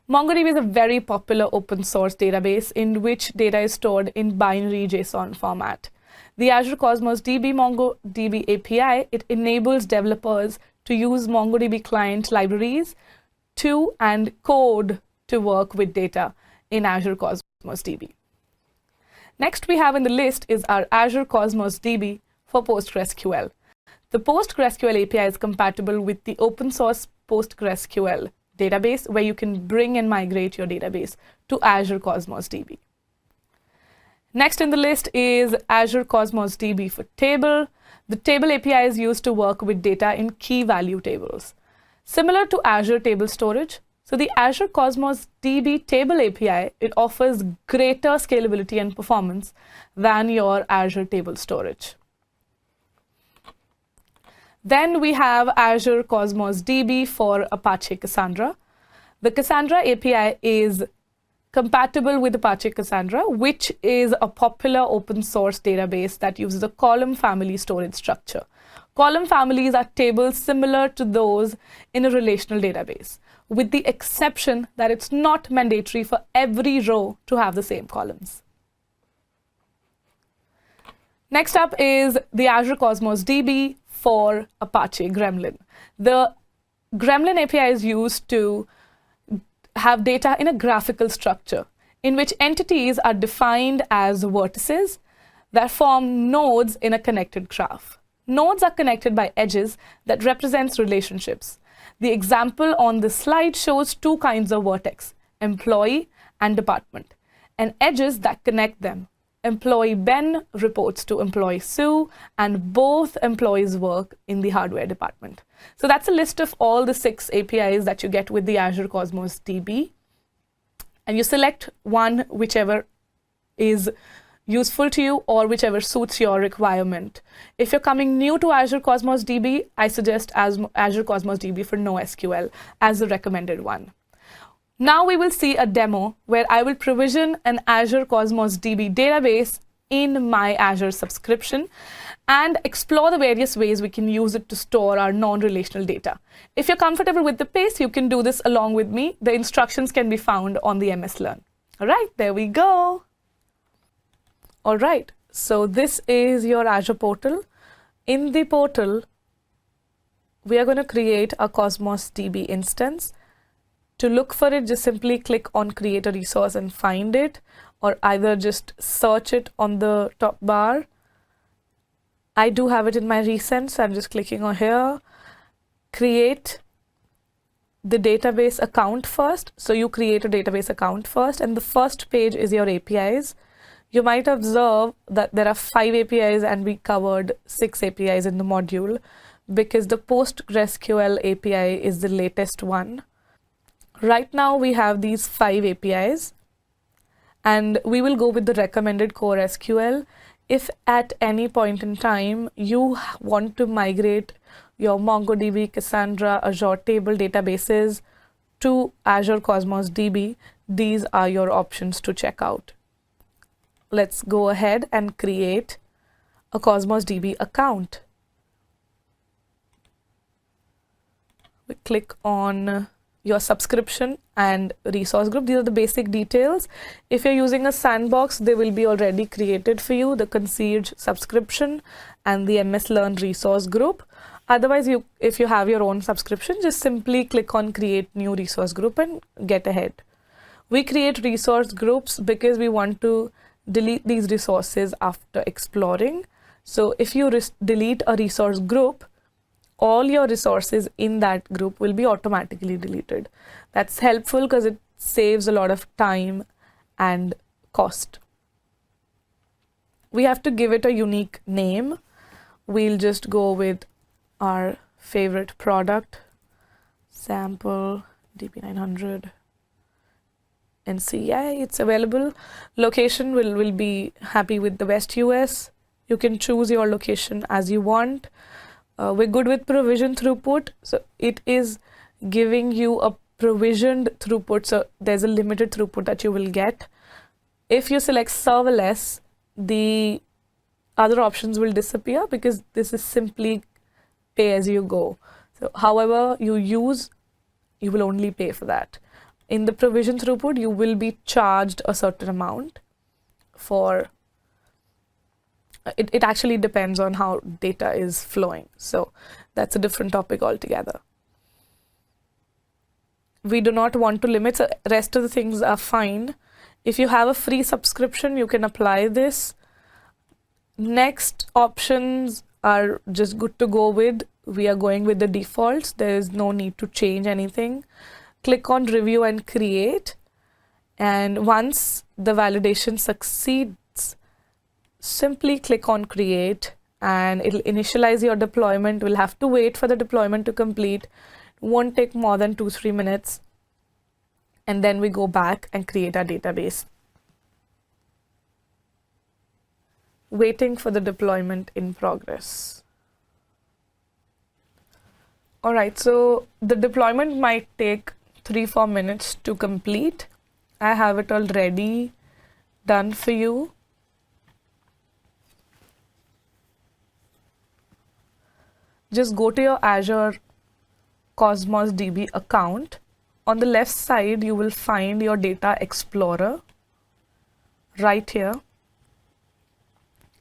Speaker 2: MongoDB is a very popular open source database in which data is stored in binary JSON format. The Azure Cosmos DB MongoDB API, it enables developers to use MongoDB client libraries to and code to work with data in Azure Cosmos DB. Next we have in the list is our Azure Cosmos DB for PostgreSQL. The PostgreSQL API is compatible with the open source PostgreSQL database, where you can bring and migrate your database to Azure Cosmos DB. Next in the list is Azure Cosmos DB for Table. The Table API is used to work with data in key value tables. Similar to Azure Table Storage, so the Azure Cosmos DB Table API, it offers greater scalability and performance than your Azure Table Storage. Then we have Azure Cosmos DB for Apache Cassandra. The Cassandra API is compatible with Apache Cassandra, which is a popular open source database that uses a column family storage structure. Column families are tables similar to those in a relational database, with the exception that it's not mandatory for every row to have the same columns. Next up is the Azure Cosmos DB for Apache Gremlin. The Gremlin API is used to have data in a graphical structure in which entities are defined as vertices that form nodes in a connected graph. Nodes are connected by edges that represents relationships. The example on this slide shows two kinds of vertex, employee and department, and edges that connect them. Employee Ben reports to employee Sue, and both employees work in the hardware department. So that's a list of all the 6 APIs that you get with the Azure Cosmos DB. And you select one, whichever is useful to you or whichever suits your requirement. If you're coming new to Azure Cosmos DB, I suggest Azure Cosmos DB for NoSQL as the recommended one. Now we will see a demo where I will provision an Azure Cosmos DB database in my Azure subscription and explore the various ways we can use it to store our non-relational data. If you're comfortable with the pace, you can do this along with me. The instructions can be found on the MS Learn. All right, there we go. All right, so this is your Azure portal. In the portal, we are going to create a Cosmos DB instance. To look for it, just simply click on create a resource and find it, or either just search it on the top bar. I do have it in my recent, so I'm just clicking on here. Create the database account first. So you create a database account first, and the first page is your APIs. You might observe that there are 5 APIs and we covered 6 APIs in the module because the PostgreSQL API is the latest one. Right now we have these 5 APIs and we will go with the recommended core SQL. If at any point in time you want to migrate your MongoDB, Cassandra, Azure Table databases to Azure Cosmos DB, these are your options to check out. Let's go ahead and create a Cosmos DB account. We click on your subscription and resource group. These are the basic details. If you're using a sandbox, they will be already created for you, the Concierge subscription and the MS Learn resource group. Otherwise, if you have your own subscription, just simply click on create new resource group and get ahead. We create resource groups because we want to delete these resources after exploring. So if you delete a resource group, all your resources in that group will be automatically deleted. That's helpful because it saves a lot of time and cost. We have to give it a unique name. We'll just go with our favorite product, sample DP-900, and see, yeah, it's available. Location will be happy with the West US. You can choose your location as you want. We're good with provision throughput, so it is giving you a provisioned throughput, so there's a limited throughput that you will get. If you select serverless, the other options will disappear because this is simply pay as you go. So however you use, you will only pay for that. In the provision throughput, you will be charged a certain amount for it actually depends on how data is flowing. So that's a different topic altogether. We do not want to limit. The rest of the things are fine. If you have a free subscription, you can apply this. Next options are just good to go with. We are going with the defaults. There is no need to change anything. Click on review and create. And once the validation succeeds, simply click on create and it'll initialize your deployment. We'll have to wait for the deployment to complete. It won't take more than 2-3 minutes. And then we go back and create our database. Waiting for the deployment in progress. All right, so the deployment might take 3-4 minutes to complete. I have it already done for you. Just go to your Azure Cosmos DB account. On the left side, you will find your Data Explorer right here.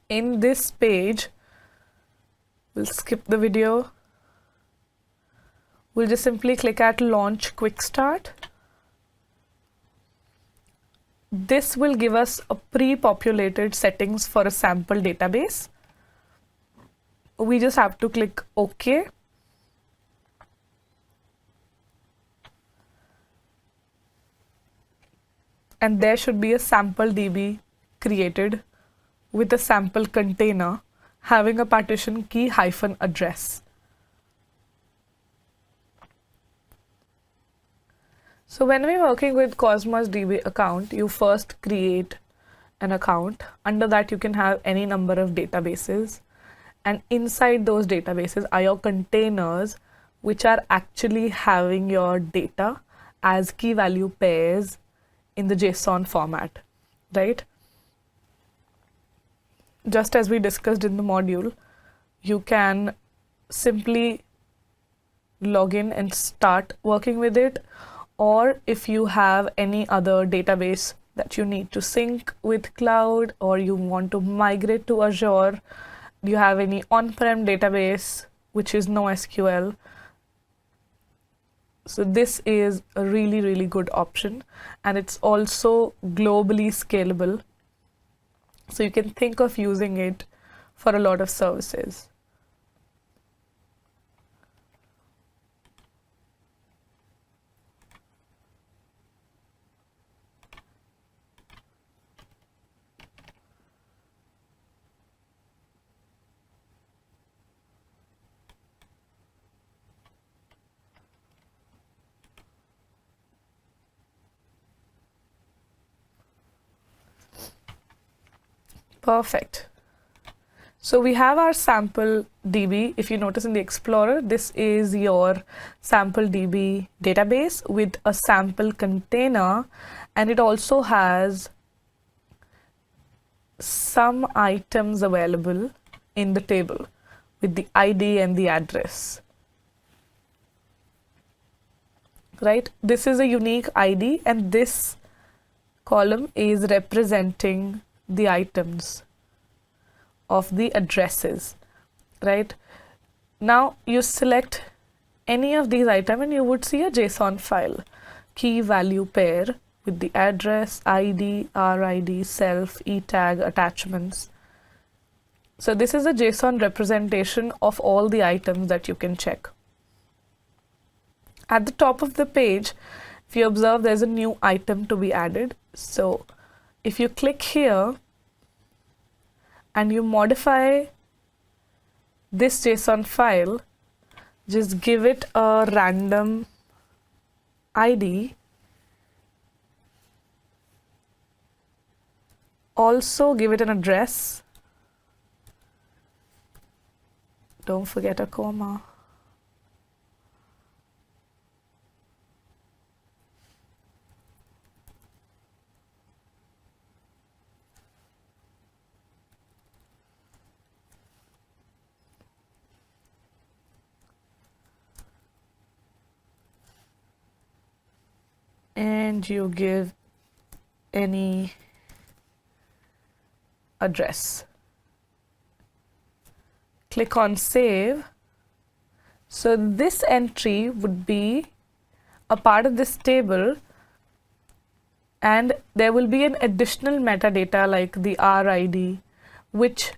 Speaker 2: In this page, we'll skip the video. We'll just simply click at Launch Quick Start. This will give us a pre-populated settings for a sample database. We just have to click OK. And there should be a sample DB created with a sample container having a partition key -address. So when we're working with Cosmos DB account, you first create an account. Under that, you can have any number of databases. And inside those databases are your containers, which are actually having your data as key value pairs in the JSON format, right? Just as we discussed in the module, you can simply log in and start working with it. Or if you have any other database that you need to sync with cloud, or you want to migrate to Azure, you have any on-prem database which is NoSQL. So this is a really, really good option, and it's also globally scalable. So you can think of using it for a lot of services. Perfect. So we have our sample DB. If you notice in the Explorer, this is your sample DB database with a sample container, and it also has some items available in the table with the ID and the address. Right? This is a unique ID, and this column is representing the items of the addresses, right? Now you select any of these items and you would see a JSON file, key value pair with the address, ID, RID, self, e-tag, attachments. So this is a JSON representation of all the items that you can check. At the top of the page, if you observe, there's a new item to be added. So if you click here and you modify this JSON file, just give it a random ID. Also give it an address. Don't forget a comma. And you give any address. click on save. So this entry would be a part of this table, and there will be an additional metadata like the RID, which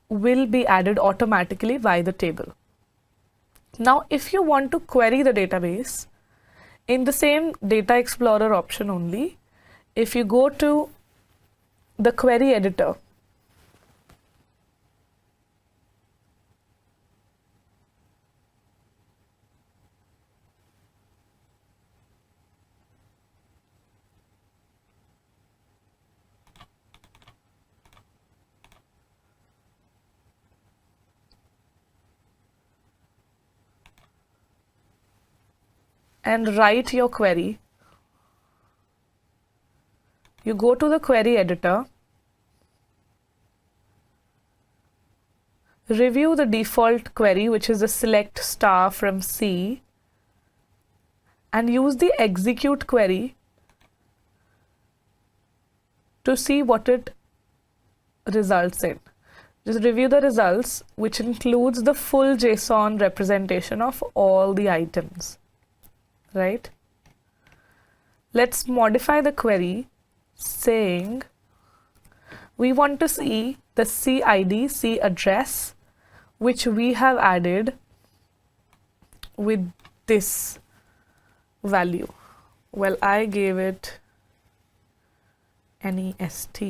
Speaker 2: will be added automatically by the table. Now, if you want to query the database in the same Data Explorer option only, if you go to the query editor, and write your query, you go to the query editor, review the default query, which is the select star from C, and use the execute query to see what it results in. Just review the results, which includes the full JSON representation of all the items. Right? Let's modify the query saying we want to see the CID, C address, which we have added with this value. Well, I gave it NEST.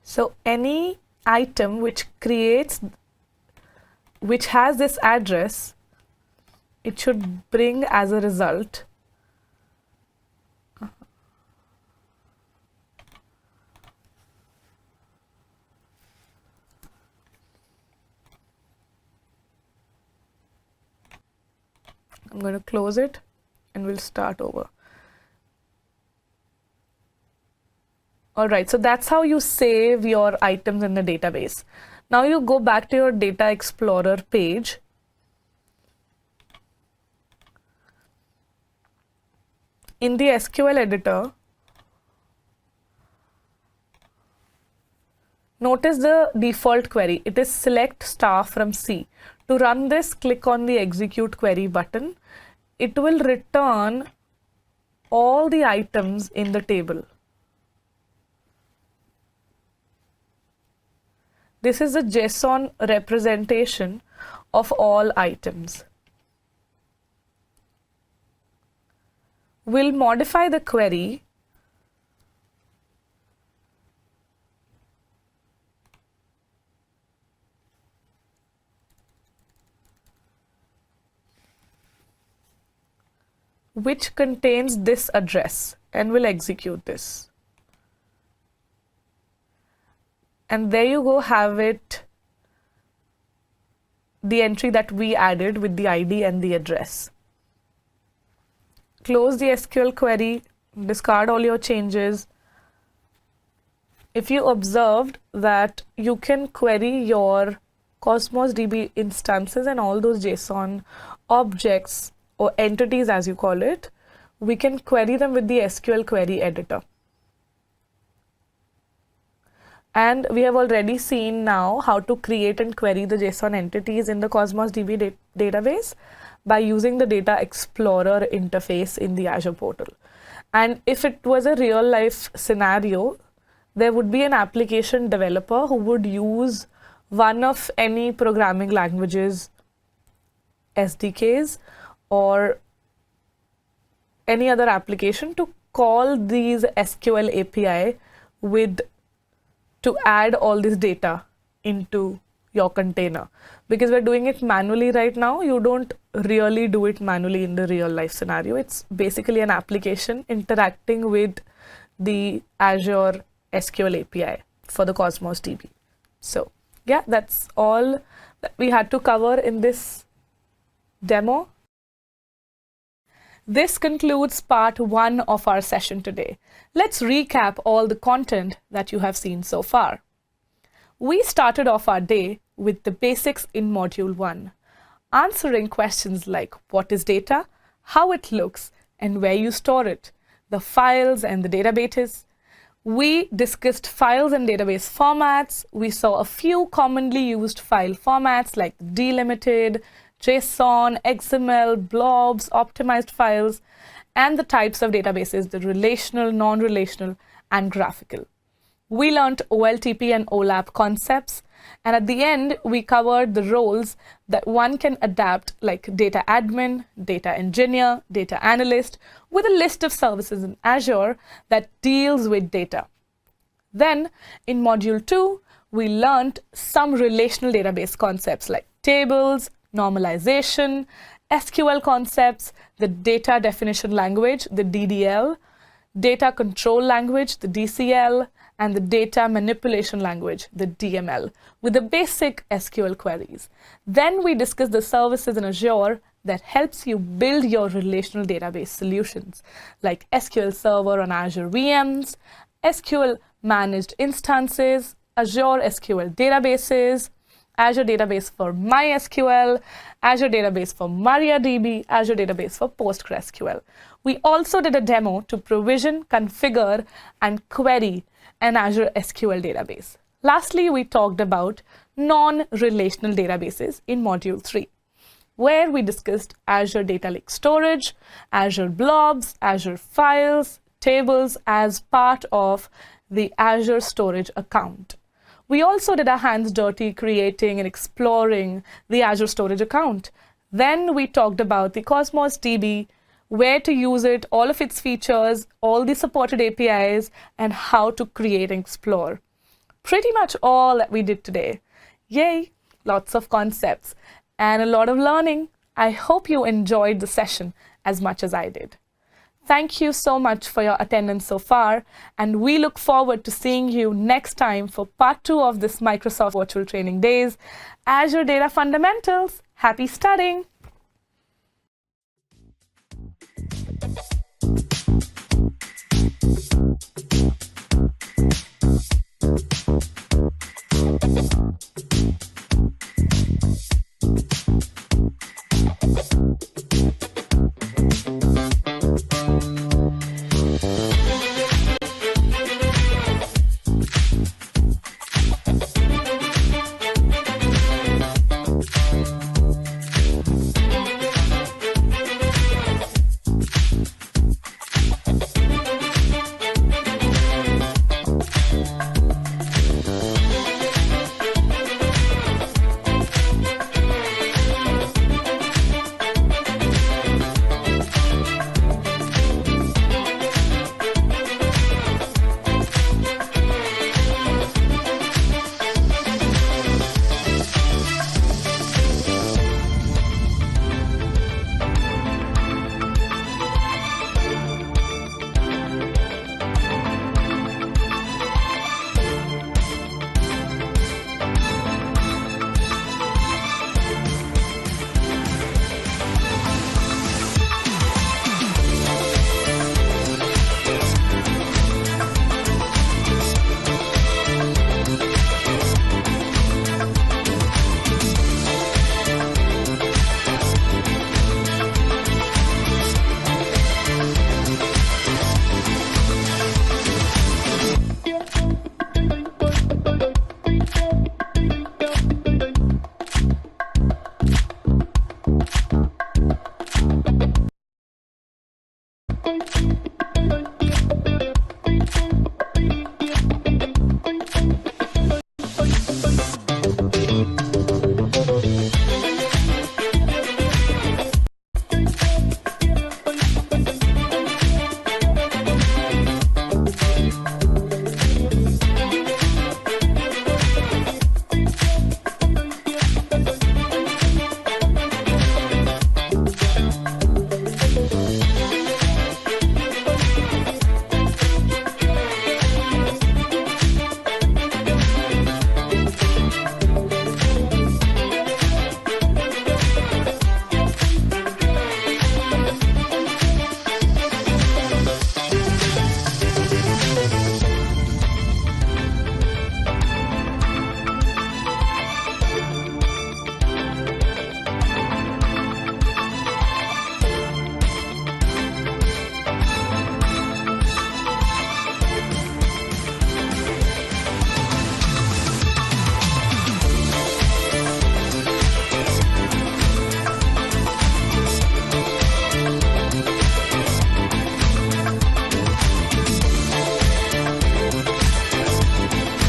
Speaker 2: So any item which has this address, it should bring as a result I'm going to close it and we'll start over. Alright, so that's how you save your items in the database. Now you go back to your Data Explorer page. In the SQL editor, notice the default query. It is select star from C. To run this, click on the execute query button. It will return all the items in the table. This is a JSON representation of all items. We'll modify the query which contains this address, and we'll execute this. And there you go, have it, the entry that we added with the ID and the address. Close the SQL query, discard all your changes. If you observed that you can query your Cosmos DB instances and all those JSON objects or entities as you call it, we can query them with the SQL query editor. And we have already seen now how to create and query the JSON entities in the Cosmos DB database by using the Data Explorer interface in the Azure portal. And if it was a real life scenario, there would be an application developer who would use one of any programming languages, SDKs, or any other application to call these SQL API to add all this data into your container. Because we're doing it manually right now, you don't really do it manually in the real life scenario. It's basically an application interacting with the Azure SQL API for the Cosmos DB. So yeah, that's all that we had to cover in this demo. This concludes part 1 of our session today. Let's recap all the content that you have seen so far. We started off our day with the basics in Module 1, answering questions like what is data, how it looks, and where you store it, the files and the databases. We discussed files and database formats. We saw a few commonly used file formats like delimited, JSON, XML, blobs, optimized files, and the types of databases, the relational, non-relational, and graphical. We learned OLTP and OLAP concepts, and at the end, we covered the roles that one can adapt, like data admin, data engineer, data analyst, with a list of services in Azure that deals with data. Then, in Module 2, we learned some relational database concepts like tables, normalization, SQL concepts, the data definition language, the DDL, data control language, the DCL, and the data manipulation language, the DML, with the basic SQL queries. Then we discuss the services in Azure that helps you build your relational database solutions, like SQL Server on Azure VMs, SQL managed instances, Azure SQL databases, Azure Database for MySQL, Azure Database for MariaDB, Azure Database for PostgreSQL. We also did a demo to provision, configure, and query an Azure SQL database. Lastly, we talked about non-relational databases in Module 3, where we discussed Azure Data Lake Storage, Azure Blobs, Azure Files, tables as part of the Azure Storage account. We also did our hands dirty creating and exploring the Azure Storage account. Then we talked about the Cosmos DB, where to use it, all of its features, all the supported APIs, and how to create and explore. Pretty much all that we did today. Yay, lots of concepts and a lot of learning. I hope you enjoyed the session as much as I did. Thank you so much for your attendance so far, and we look forward to seeing you next time for part 2 of this Microsoft Virtual Training Days, Azure Data Fundamentals. Happy studying!